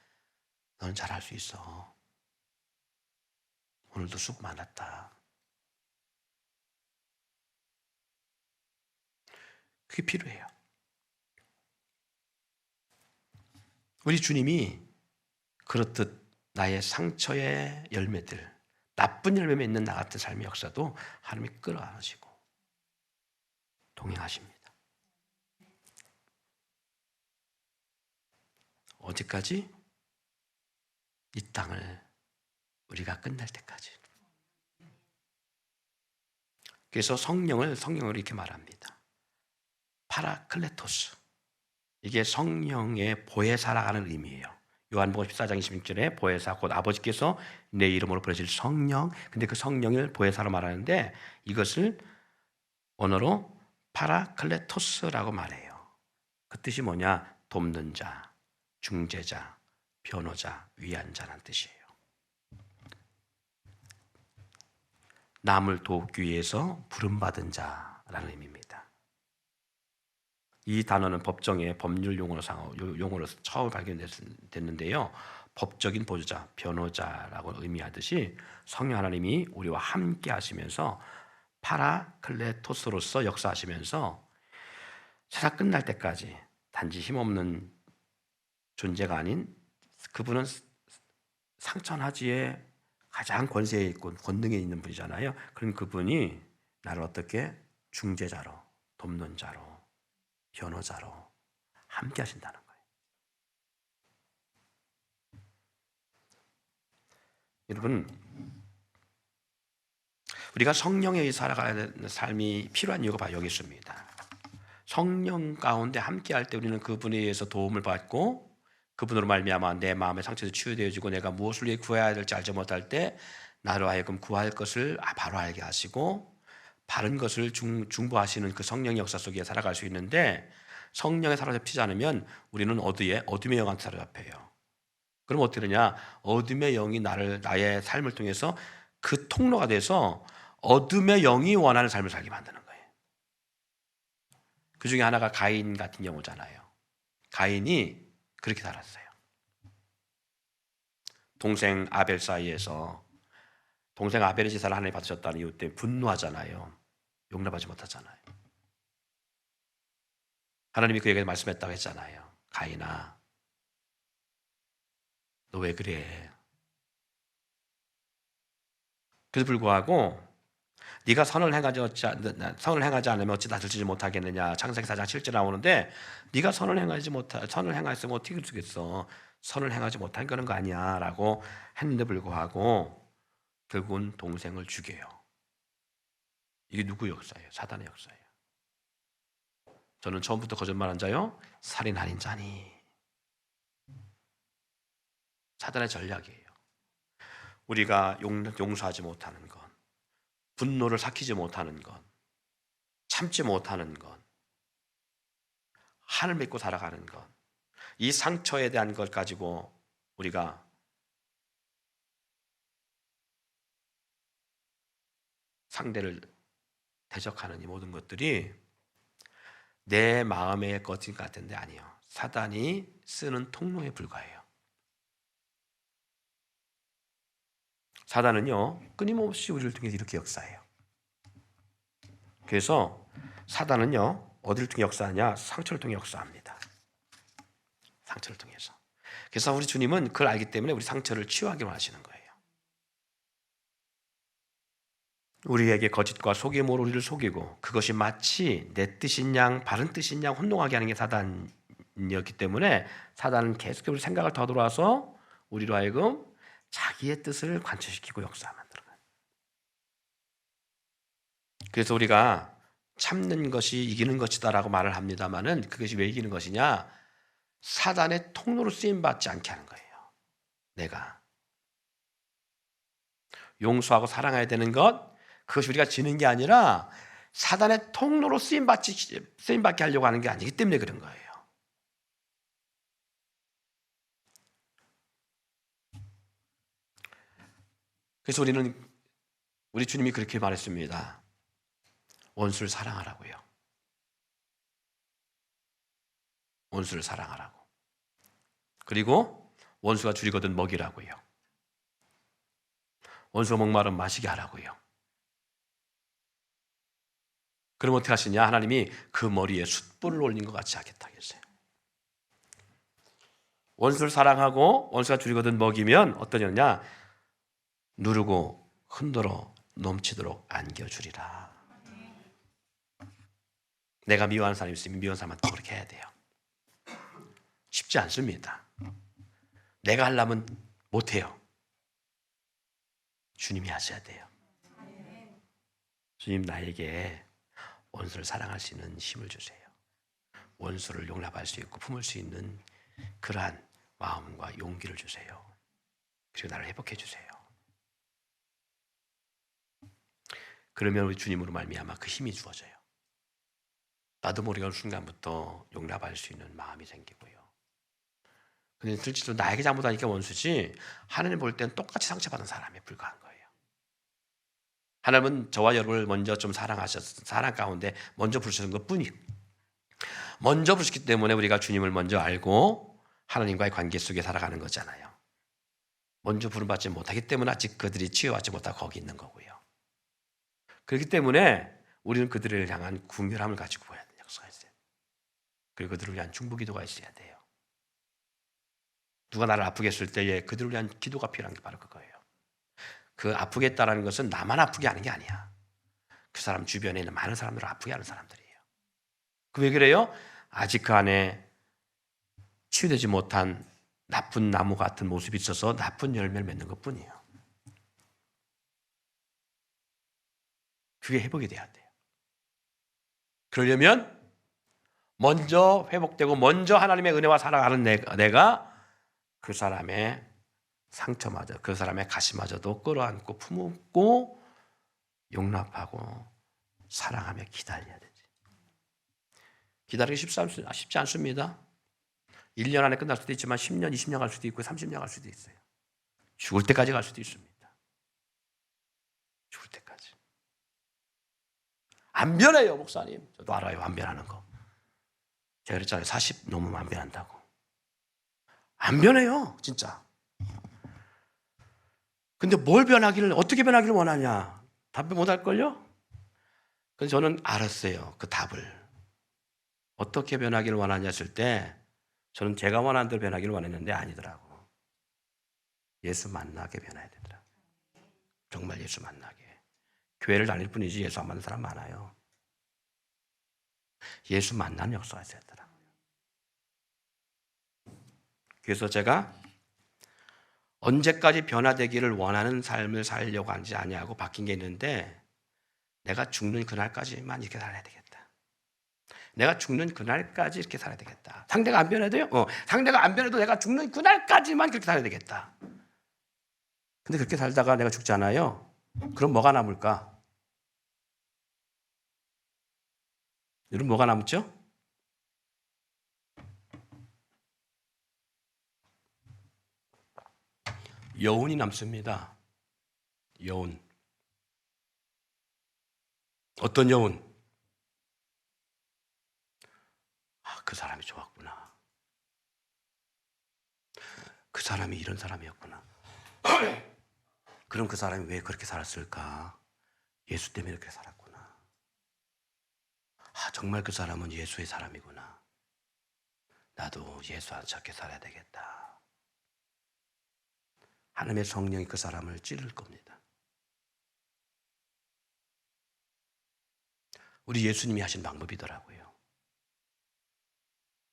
너는 잘할 수 있어. 오늘도 수고 많았다. 그게 필요해요. 우리 주님이 그렇듯 나의 상처의 열매들, 나쁜 열매 맺는 나 같은 삶의 역사도 하나님이 끌어안으시고 동행하십니다. 어디까지? 이 땅을 우리가 끝날 때까지. 그래서 성령을 이렇게 말합니다. 파라클레토스. 이게 성령의 보혜사라는 의미예요. 요한복음 14장 26절에 보혜사, 곧 아버지께서 내 이름으로 부르실 성령. 근데 그 성령을 보혜사로 말하는데 이것을 언어로 파라클레토스라고 말해요. 그 뜻이 뭐냐? 돕는 자, 중재자, 변호자, 위안자라는 뜻이에요. 남을 돕기 위해서 부름받은 자라는 의미입니다. 이 단어는 법정의 법률 용어로 처음 발견됐는데요. 법적인 보조자, 변호자라고 의미하듯이 성령 하나님이 우리와 함께 하시면서 파라클레토스로서 역사하시면서 세상 끝날 때까지 단지 힘없는 존재가 아닌 그분은 상천하지에 가장 권세에 있고 권능에 있는 분이잖아요. 그럼 그분이 나를 어떻게 중재자로, 돕는 자로, 변호자로 함께 하신다는 거예요. 여러분, 우리가 성령에 의해 살아가는 삶이 필요한 이유가 바로 여기 있습니다. 성령 가운데 함께할 때 우리는 그분에 의해서 도움을 받고 그분으로 말미암아 내 마음의 상처도 치유되어지고 내가 무엇을 위해 구해야 될지 알지 못할 때 나로 하여금 구할 것을 바로 알게 하시고 바른 것을 중보하시는 그 성령의 역사 속에 살아갈 수 있는데, 성령에 사로잡히지 않으면 우리는 어둠의 영한테 사로잡혀요. 그럼 어떻게 되냐? 어둠의 영이 나의 삶을 통해서 그 통로가 돼서 어둠의 영이 원하는 삶을 살게 만드는 거예요. 그 중에 하나가 가인 같은 경우잖아요. 가인이 그렇게 살았어요. 동생 아벨 사이에서 동생 아벨의 제사를 하나님 받으셨다는 이유 때문에 분노하잖아요. 용납하지 못하잖아요. 하나님이 그에게 말씀했다고 했잖아요. 가인아, 너 왜 그래? 그래도 불구하고 네가 선을 행하지 않으면 어찌 다스리지 못하겠느냐. 창세기 4장 7절 나오는데, 네가 선을 행했으면 어떻게 되겠어? 선을 행하지 못한 거는 거 아니야 라고 했는데 불구하고 결국은 동생을 죽여요. 이게 누구 역사예요? 사단의 역사예요. 저는 처음부터 거짓말한 자요 살인하는 자니. 사단의 전략이에요. 우리가 용서하지 못하는 것, 분노를 삭히지 못하는 것, 참지 못하는 것, 하늘 믿고 살아가는 것, 이 상처에 대한 것 가지고 우리가 상대를 대적하는 이 모든 것들이 내 마음의 것인 것 같은데 아니에요. 사단이 쓰는 통로에 불과해요. 사단은요 끊임없이 우리를 통해서 이렇게 역사해요. 그래서 사단은요 어디를 통해 역사하냐? 상처를 통해 역사합니다. 상처를 통해서. 그래서 우리 주님은 그걸 알기 때문에 우리 상처를 치유하기로 하시는 거예요. 우리에게 거짓과 속임으로 우리를 속이고 그것이 마치 내 뜻인 양 바른 뜻인 양 혼동하게 하는 게 사단이었기 때문에 사단은 계속해서 생각을 더 들어와서 우리로 하여금 자기의 뜻을 관철시키고 역사하는 거예요. 그래서 우리가 참는 것이 이기는 것이다라고 말을 합니다마는 그것이 왜 이기는 것이냐? 사단의 통로로 쓰임받지 않게 하는 거예요. 내가 용서하고 사랑해야 되는 것, 그것이 우리가 지는 게 아니라 사단의 통로로 쓰임받게 하려고 하는 게 아니기 때문에 그런 거예요. 그래서 우리 주님이 그렇게 말했습니다. 원수를 사랑하라고요. 원수를 사랑하라고. 그리고 원수가 줄이거든 먹이라고요. 원수가 목마르면 마시게 하라고요. 그럼 어떻게 하시냐? 하나님이 그 머리에 숯불을 올린 것 같이 하겠다 했어요. 원수를 사랑하고 원수가 줄이거든 먹이면 어떠냐? 누르고 흔들어 넘치도록 안겨주리라. 내가 미워하는 사람이 있으면 미워하는 사람한테 그렇게 해야 돼요. 쉽지 않습니다. 내가 하려면 못해요. 주님이 하셔야 돼요. 주님, 나에게 원수를 사랑할 수 있는 힘을 주세요. 원수를 용납할 수 있고 품을 수 있는 그러한 마음과 용기를 주세요. 그리고 나를 회복해 주세요. 그러면 우리 주님으로 말미암아 그 힘이 주어져요. 나도 모르게 어느 순간부터 용납할 수 있는 마음이 생기고요. 근데 실제로 나에게 잘못하니까 원수지, 하나님 볼 때는 똑같이 상처받은 사람에 불과한 거예요. 하나님은 저와 여러분을 먼저 좀 사랑 가운데 먼저 부르시는 것뿐이에요. 먼저 부르셨기 때문에 우리가 주님을 먼저 알고 하나님과의 관계 속에 살아가는 거잖아요. 먼저 부름받지 못하기 때문에 아직 그들이 치유받지 못하고 거기 있는 거고요. 그렇기 때문에 우리는 그들을 향한 궁결함을 가지고 보여야 되는 역사가 있어요. 그리고 그들을 위한 중보기도가 있어야 돼요. 누가 나를 아프게 했을 때에 그들을 위한 기도가 필요한 게 바로 그거예요. 그 아프게 했다는 것은 나만 아프게 하는 게 아니야. 그 사람 주변에 있는 많은 사람들을 아프게 하는 사람들이에요. 그 왜 그래요? 아직 그 안에 치유되지 못한 나쁜 나무 같은 모습이 있어서 나쁜 열매를 맺는 것뿐이에요. 그게 회복이 돼야 돼요. 그러려면 먼저 회복되고 먼저 하나님의 은혜와 사랑하는 내가 그 사람의 상처마저, 그 사람의 가시마저도 끌어안고 품고 용납하고 사랑하며 기다려야 되지. 기다리기 쉽지 않습니다. 1년 안에 끝날 수도 있지만 10년, 20년 갈 수도 있고 30년 갈 수도 있어요. 죽을 때까지 갈 수도 있습니다. 죽을 때까지. 안 변해요, 목사님. 저도 알아요, 안 변하는 거. 제가 그랬잖아요. 40 넘으면 안 변한다고. 안 변해요, 진짜. 근데 어떻게 변하기를 원하냐? 답변 못 할걸요? 그래서 저는 알았어요, 그 답을. 어떻게 변하기를 원하냐 했을 때 저는 제가 원하는 대로 변하기를 원했는데 아니더라고. 예수 만나게 변해야 되더라고. 정말 예수 만나게. 교회를 다닐 뿐이지 예수 안 만난 사람 많아요. 예수 만나는 역사가 있어야 되더라고요. 그래서 제가 언제까지 변화되기를 원하는 삶을 살려고 하는지 아니하고 바뀐 게 있는데, 내가 죽는 그날까지만 이렇게 살아야 되겠다. 내가 죽는 그날까지 이렇게 살아야 되겠다. 상대가 안 변해도요? 상대가 안 변해도 내가 죽는 그날까지만 그렇게 살아야 되겠다. 근데 그렇게 살다가 내가 죽잖아요. 그럼 뭐가 남을까? 여러분, 뭐가 남죠? 여운이 남습니다. 여운. 어떤 여운? 그 사람이 좋았구나. 그 사람이 이런 사람이었구나. 그럼 그 사람이 왜 그렇게 살았을까? 예수 때문에 그렇게 살았구나. 정말 그 사람은 예수의 사람이구나. 나도 예수 안 찾게 살아야 되겠다. 하나님의 성령이 그 사람을 찌를 겁니다. 우리 예수님이 하신 방법이더라고요.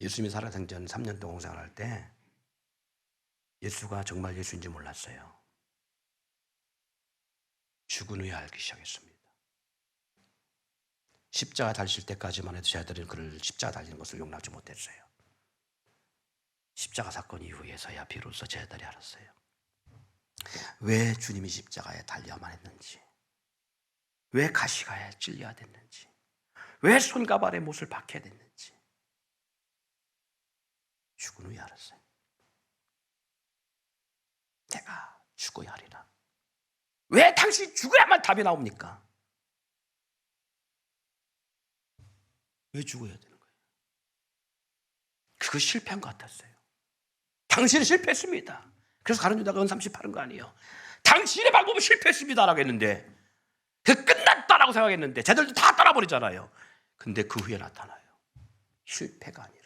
예수님이 살아생전 3년 동안 공생활할 때 예수가 정말 예수인지 몰랐어요. 죽은 후에 알기 시작했습니다. 십자가 달릴 때까지만 해도 제자들은 그를 십자가 달리는 것을 용납지 못했어요. 십자가 사건 이후에서야 비로소 제자들이 알았어요. 왜 주님이 십자가에 달려야만 했는지, 왜 가시가에 찔려야 됐는지, 왜 손과 발에 못을 박혀야 됐는지 죽은 후에 알았어요. 내가 죽어야 하리라. 왜 당신이 죽어야만 답이 나옵니까? 왜 죽어야 되는 거예요? 그거 실패한 것 같았어요. 당신은 실패했습니다. 그래서 가룟 유다가 은삼십 팔은 거 아니에요. 당신의 방법은 실패했습니다라고 했는데, 끝났다라고 생각했는데 쟤들도 다 따라버리잖아요. 근데 그 후에 나타나요. 실패가 아니라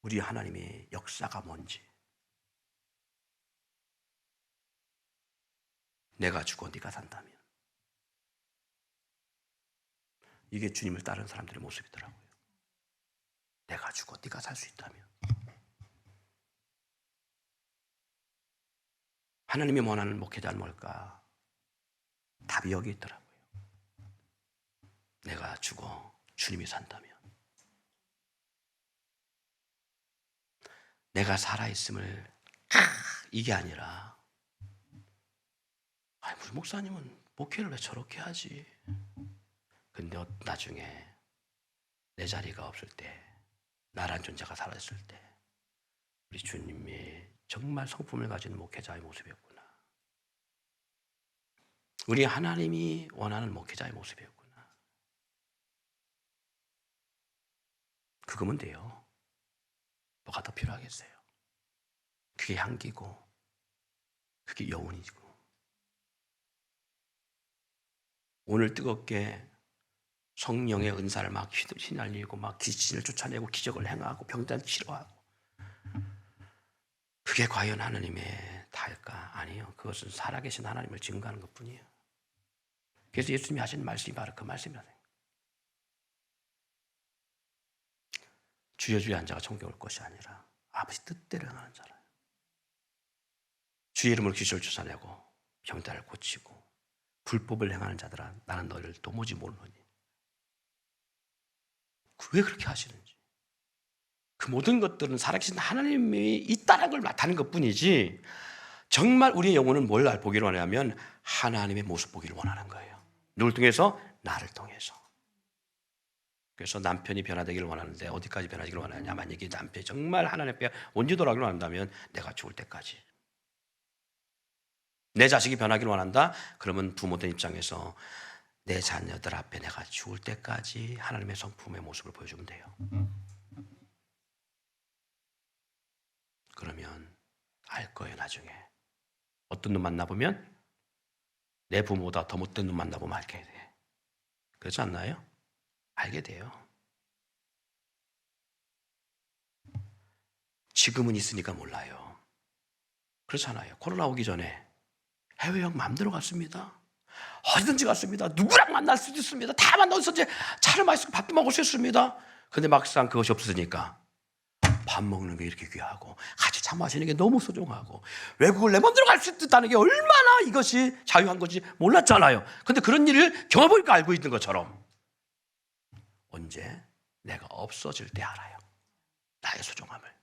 우리 하나님의 역사가 뭔지, 내가 죽어 네가 산다면, 이게 주님을 따르는 사람들의 모습이더라고요. 내가 죽어 네가 살 수 있다면. 하나님이 원하는 목회자는 뭘까? 답이 여기 있더라고요. 내가 죽어 주님이 산다면, 내가 살아있음을 이게 아니라, 우리 목사님은 목회를 왜 저렇게 하지? 근데 나중에 내 자리가 없을 때, 나란 존재가 사라졌을 때, 우리 주님이 정말 성품을 가진 목회자의 모습이었구나. 우리 하나님이 원하는 목회자의 모습이었구나. 그거면 돼요. 뭐가 더 필요하겠어요? 그게 향기고, 그게 여운이고. 오늘 뜨겁게 성령의 은사를 막 휘날리고 막 귀신을 쫓아내고 기적을 행하고 병자를 치료하고, 그게 과연 하나님의 다일까? 아니요. 그것은 살아계신 하나님을 증거하는 것뿐이에요. 그래서 예수님이 하신 말씀이 바로 그 말씀이라요. 주여 주여 한 자가 천국에 올 것이 아니라 아버지 뜻대로 행하는 자라. 주의 이름으로 귀신을 쫓아내고 병자를 고치고 불법을 행하는 자들아 나는 너희를 도무지 모르노니. 왜 그렇게 하시는지. 그 모든 것들은 살아계신 하나님이 있다는 걸 나타내는 것뿐이지 정말 우리의 영혼은 뭘 보기를 원하냐면 하나님의 모습 보기를 원하는 거예요. 누굴 통해서? 나를 통해서. 그래서 남편이 변화되기를 원하는데 어디까지 변화되기를 원하냐. 만약에 남편이 정말 하나님 앞에 온전도라기를 원한다면 내가 죽을 때까지. 내 자식이 변하기를 원한다? 그러면 부모된 입장에서 내 자녀들 앞에 내가 죽을 때까지 하나님의 성품의 모습을 보여주면 돼요. 그러면 알 거예요. 나중에 어떤 놈 만나보면 내 부모보다 더 못된 놈 만나보면 알게 돼. 그렇지 않나요? 알게 돼요. 지금은 있으니까 몰라요. 그렇잖아요. 코로나 오기 전에 해외여행 마음대로 갔습니다. 어디든지 갔습니다. 누구랑 만날 수도 있습니다. 다 만나서 이제 차를 마시고 밥도 먹을 수 있습니다. 근데 막상 그것이 없으니까 밥 먹는 게 이렇게 귀하고 같이 차 마시는 게 너무 소중하고 외국을 내 맘대로 갈 수 있다는 게 얼마나 이것이 자유한 건지 몰랐잖아요. 근데 그런 일을 경험해보니까 알고 있는 것처럼 언제 내가 없어질 때 알아요. 나의 소중함을.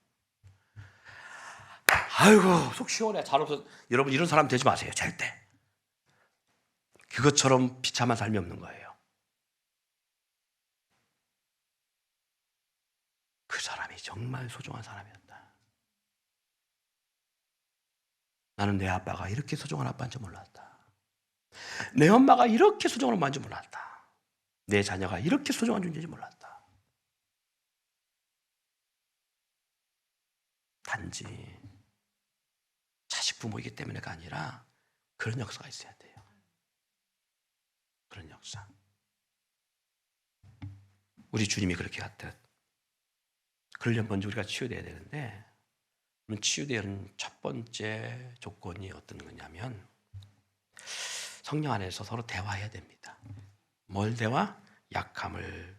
아이고 속 시원해. 잘 없어. 여러분 이런 사람 되지 마세요. 절대. 그것처럼 비참한 삶이 없는 거예요. 그 사람이 정말 소중한 사람이었다. 나는 내 아빠가 이렇게 소중한 아빠인 줄 몰랐다. 내 엄마가 이렇게 소중한 엄마인 줄 몰랐다. 내 자녀가 이렇게 소중한 존재인지 몰랐다. 단지 자식 부모이기 때문에가 아니라 그런 역사가 있어야 돼요. 그런 역사. 우리 주님이 그렇게 갔듯 그러려면 먼저 우리가 치유돼야 되는데 치유되는 첫 번째 조건이 어떤 거냐면 성령 안에서 서로 대화해야 됩니다. 뭘 대화? 약함을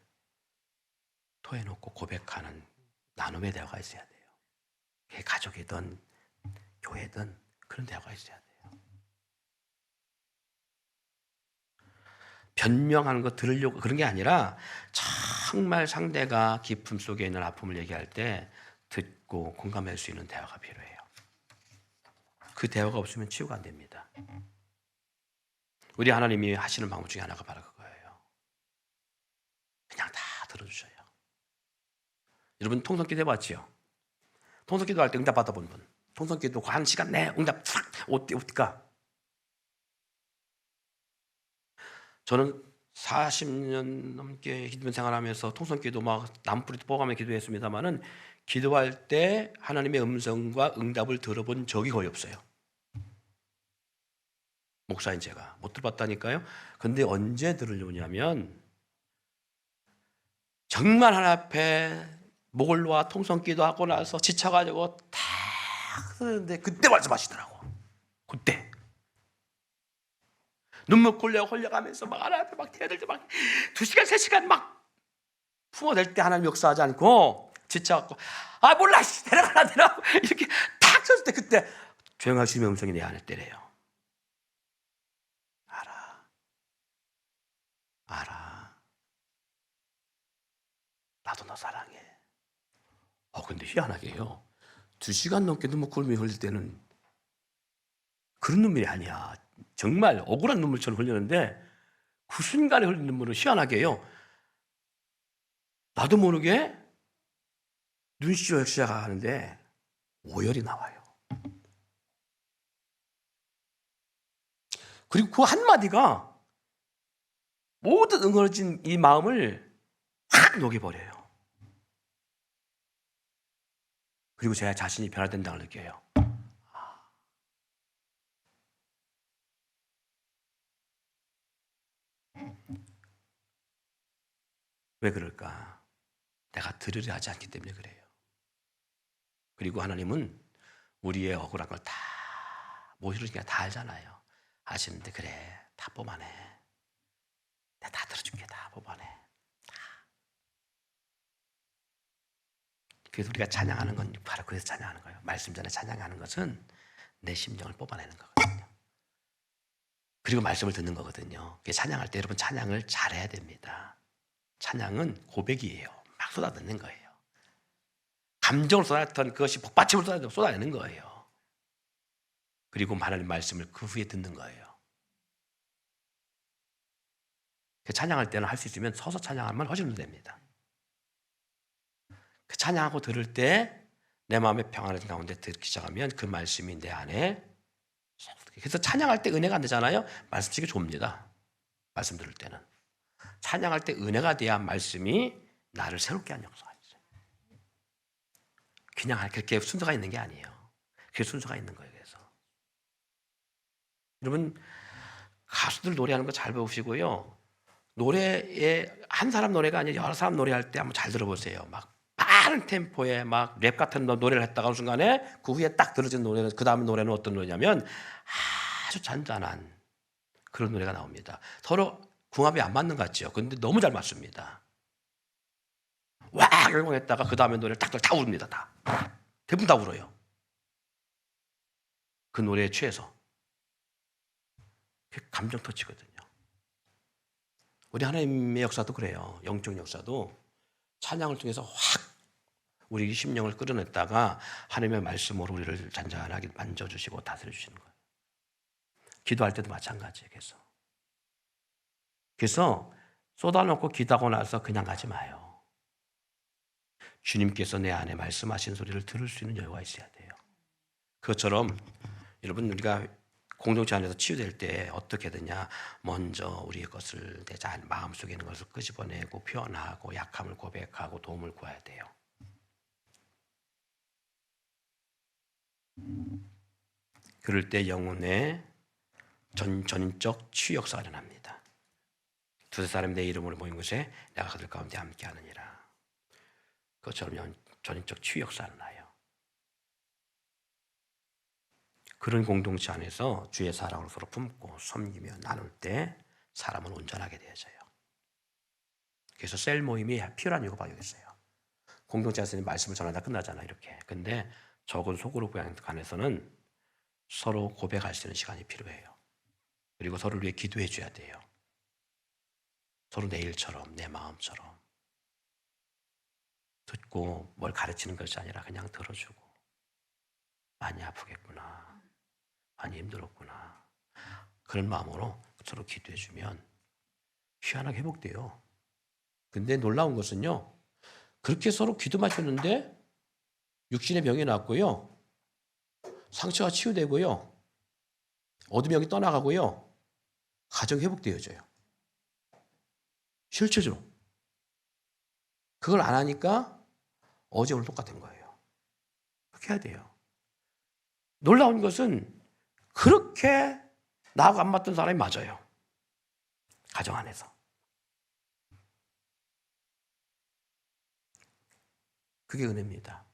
토해놓고 고백하는 나눔의 대화가 있어야 돼요. 그게 가족이든 교회든 그런 대화가 있어야 돼요. 변명하는 거 들으려고 그런 게 아니라 정말 상대가 깊음 속에 있는 아픔을 얘기할 때 듣고 공감할 수 있는 대화가 필요해요. 그 대화가 없으면 치유가 안 됩니다. 우리 하나님이 하시는 방법 중에 하나가 바로 그거예요. 그냥 다 들어주셔요. 여러분 통성기도 해봤지요? 통성기도 할 때 응답 받아본 분. 통성기도 그 한 시간 내 응답 싹 어떨까? 저는 40년 넘게 기도 생활하면서 통성기도 막 남뿌리도 뽑아가며 기도했습니다만은 기도할 때 하나님의 음성과 응답을 들어본 적이 거의 없어요. 목사인 제가 못 들어봤다니까요. 근데 언제 들으려냐면 정말 하나님 앞에 목을 놓아 통성기도 하고 나서 지쳐가지고 탁 쓰는데 그때 말씀하시더라고. 그때 눈물 꼴려 흘려가면서 막 하나님 앞에 막 대들 때 막 2시간 3시간 막 품어댈 때 하나님 역사하지 않고 지쳐갖고 아 몰라 내려가라 이렇게 탁 쳤을 때 그때 조용하시는 음성이 내 안에 때려요. 알아. 나도 너 사랑해. 근데 희한하게요. 2시간 넘게 눈물 꿀미 흘릴 때는 그런 눈물이 아니야. 정말 억울한 눈물처럼 흘리는데 그 순간에 흘리는 눈물은 희한하게요. 나도 모르게 눈시울을 시작하는데 오열이 나와요. 그리고 그 한마디가 모든 응어진 이 마음을 확 녹여버려요. 그리고 제 자신이 변화된다고 느껴요. 왜 그럴까? 내가 들으려 하지 않기 때문에 그래요. 그리고 하나님은 우리의 억울한 걸 다 모르니까 다 알잖아요. 아시는데 그래 다 뽑아내. 내가 다 들어줄게. 다 뽑아내. 다. 그래서 우리가 찬양하는 건 바로 그래서 찬양하는 거예요. 말씀 전에 찬양하는 것은 내 심정을 뽑아내는 거거든요. 그리고 말씀을 듣는 거거든요. 찬양할 때 여러분 찬양을 잘해야 됩니다. 찬양은 고백이에요. 막 쏟아내는 거예요. 감정을 쏟아냈던 그것이 복받침을 쏟아내는 거예요. 그리고 하나님 말씀을 그 후에 듣는 거예요. 찬양할 때는 할 수 있으면 서서 찬양하면 훨씬 더 됩니다. 그 찬양하고 들을 때 내 마음의 평안을 가운데 듣기 시작하면 그 말씀이 내 안에, 그래서 찬양할 때 은혜가 안 되잖아요. 말씀 듣기 좁니다. 말씀 들을 때는 찬양할 때 은혜가 돼야 말씀이 나를 새롭게 하는 역사가 있어요. 그냥 그렇게 순서가 있는 게 아니에요. 그게 순서가 있는 거예요. 그래서 여러분 가수들 노래하는 거 잘 배우시고요. 노래에 한 사람 노래가 아니라 여러 사람 노래할 때 한번 잘 들어보세요. 막 빠른 템포에 막 랩 같은 노래를 했다가 어느 순간에 그 후에 딱 들어진 노래는, 그 다음 노래는 어떤 노래냐면 아주 잔잔한 그런 노래가 나옵니다. 서로 궁합이 안 맞는 것 같죠. 근데 너무 잘 맞습니다. 와 열광했다가 그 다음에 노래를 다 우릅니다. 다 대부분 다 울어요. 그 노래에 취해서. 감정 터치거든요. 우리 하나님의 역사도 그래요. 영적 역사도 찬양을 통해서 확 우리 심령을 끌어냈다가 하나님의 말씀으로 우리를 잔잔하게 만져주시고 다스려주시는 거예요. 기도할 때도 마찬가지예요. 그래서 쏟아놓고 기도하고 나서 그냥 가지 마요. 주님께서 내 안에 말씀하신 소리를 들을 수 있는 여유가 있어야 돼요. 그것처럼 여러분 우리가 공동체 안에서 치유될 때 어떻게 되냐, 먼저 우리의 것을 내 마음속에 있는 것을 끄집어내고 표현하고 약함을 고백하고 도움을 구해야 돼요. 그럴 때 영혼의 전적 치유 역사가 일어납니다. 두세 사람이 내 이름으로 모인 곳에 내가 그들 가운데 함께 하느니라. 그것처럼 전적 치유 역사가 일어나요. 그런 공동체 안에서 주의 사랑을 서로 품고 섬기며 나눌 때 사람은 온전하게 되어져요. 그래서 셀 모임이 필요한 이유가 바로 여기 있어요. 공동체에서 말씀을 전하다 끝나잖아요. 이렇게. 근데 적은 속으로 간에서는 서로 고백할 수 있는 시간이 필요해요. 그리고 서로를 위해 기도해 줘야 돼요. 서로 내 일처럼, 내 마음처럼. 듣고 뭘 가르치는 것이 아니라 그냥 들어주고, 많이 아프겠구나, 많이 힘들었구나, 그런 마음으로 서로 기도해 주면 희한하게 회복돼요. 근데 놀라운 것은요, 그렇게 서로 기도만 줬는데 육신의 병이 낫고요, 상처가 치유되고요, 어둠 병이 떠나가고요, 가정이 회복되어져요. 실체적으로. 그걸 안 하니까 어제 오늘 똑같은 거예요. 그렇게 해야 돼요. 놀라운 것은 그렇게 나하고 안 맞던 사람이 맞아요. 가정 안에서. 그게 은혜입니다.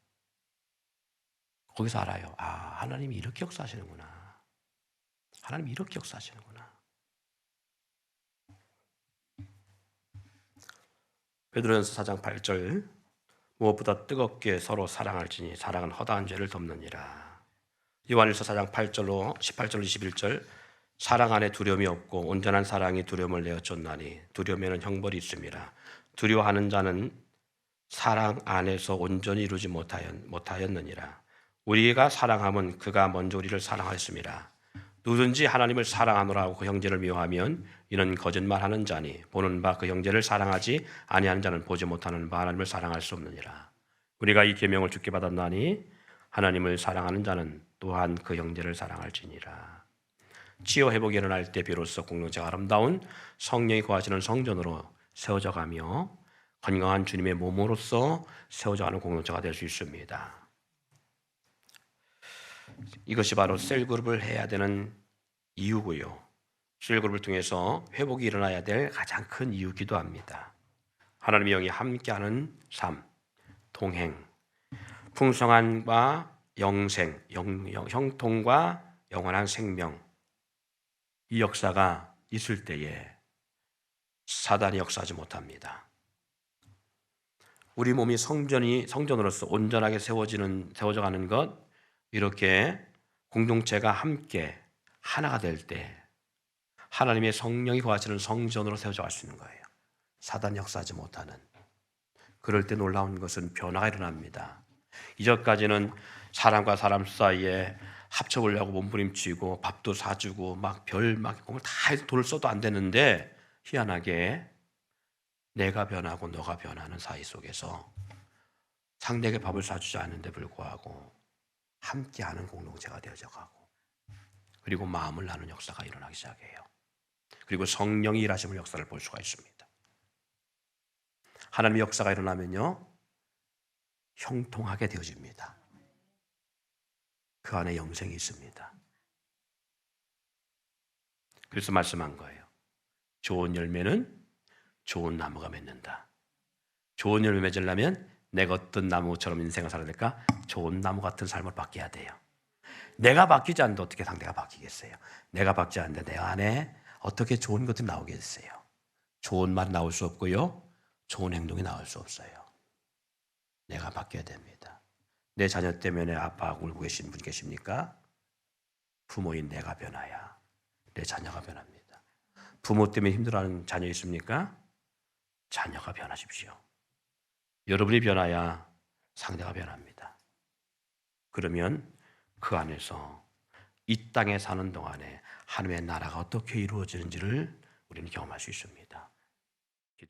거기서 알아요. 아, 하나님이 이렇게 역사하시는구나. 하나님이 이렇게 역사하시는구나. 베드로전서 4장 8절, 무엇보다 뜨겁게 서로 사랑할지니 사랑은 허다한 죄를 덮느니라. 요한일서 4장 8절로 18절 21절, 사랑 안에 두려움이 없고 온전한 사랑이 두려움을 내어 쫓나니 두려움에는 형벌이 있습니다. 두려워하는 자는 사랑 안에서 온전히 이루지 못하였느니라. 우리가 사랑하면 그가 먼저 우리를 사랑하였습니다. 누구든지 하나님을 사랑하노라 하고 그 형제를 미워하면 이는 거짓말하는 자니 보는 바 그 형제를 사랑하지 아니하는 자는 보지 못하는 바 하나님을 사랑할 수 없느니라. 우리가 이 계명을 주께 받았나니 하나님을 사랑하는 자는 또한 그 형제를 사랑할지니라. 치유 회복이 일어날 때 비로소 공동체가 아름다운 성령이 거하시는 성전으로 세워져 가며 건강한 주님의 몸으로서 세워져 가는 공동체가 될 수 있습니다. 이것이 바로 셀그룹을 해야 되는 이유고요. 셀그룹을 통해서 회복이 일어나야 될 가장 큰 이유기도 합니다. 하나님의 영이 함께하는 삶, 동행, 풍성함과 영생, 형통과 영원한 생명, 이 역사가 있을 때에 사단이 역사하지 못합니다. 우리 몸이 성전으로서 온전하게 세워져 가는 것, 이렇게 공동체가 함께 하나가 될 때, 하나님의 성령이 거하시는 성전으로 세워져 갈 수 있는 거예요. 사단 역사하지 못하는. 그럴 때 놀라운 것은 변화가 일어납니다. 이전까지는 사람과 사람 사이에 합쳐보려고 몸부림치고 밥도 사주고 막 공을 다 해서 돈을 써도 안 되는데, 희한하게 내가 변하고 너가 변하는 사이 속에서 상대에게 밥을 사주지 않는데 불구하고 함께하는 공동체가 되어져 가고, 그리고 마음을 나누는 역사가 일어나기 시작해요. 그리고 성령이 일하심을 역사를 볼 수가 있습니다. 하나님의 역사가 일어나면요, 형통하게 되어집니다. 그 안에 영생이 있습니다. 그래서 말씀한 거예요. 좋은 열매는 좋은 나무가 맺는다. 좋은 열매 맺으려면 내가 어떤 나무처럼 인생을 살아야 될까? 좋은 나무 같은 삶을 바뀌어야 돼요. 내가 바뀌지 않는데 어떻게 상대가 바뀌겠어요? 내가 바뀌지 않는데 내 안에 어떻게 좋은 것들이 나오겠어요? 좋은 말 나올 수 없고요, 좋은 행동이 나올 수 없어요. 내가 바뀌어야 됩니다. 내 자녀 때문에 아파하고 울고 계신 분 계십니까? 부모인 내가 변화야 내 자녀가 변합니다. 부모 때문에 힘들어하는 자녀 있습니까? 자녀가 변하십시오. 여러분이 변화야 상대가 변합니다. 그러면 그 안에서 이 땅에 사는 동안에 하나님의 나라가 어떻게 이루어지는지를 우리는 경험할 수 있습니다.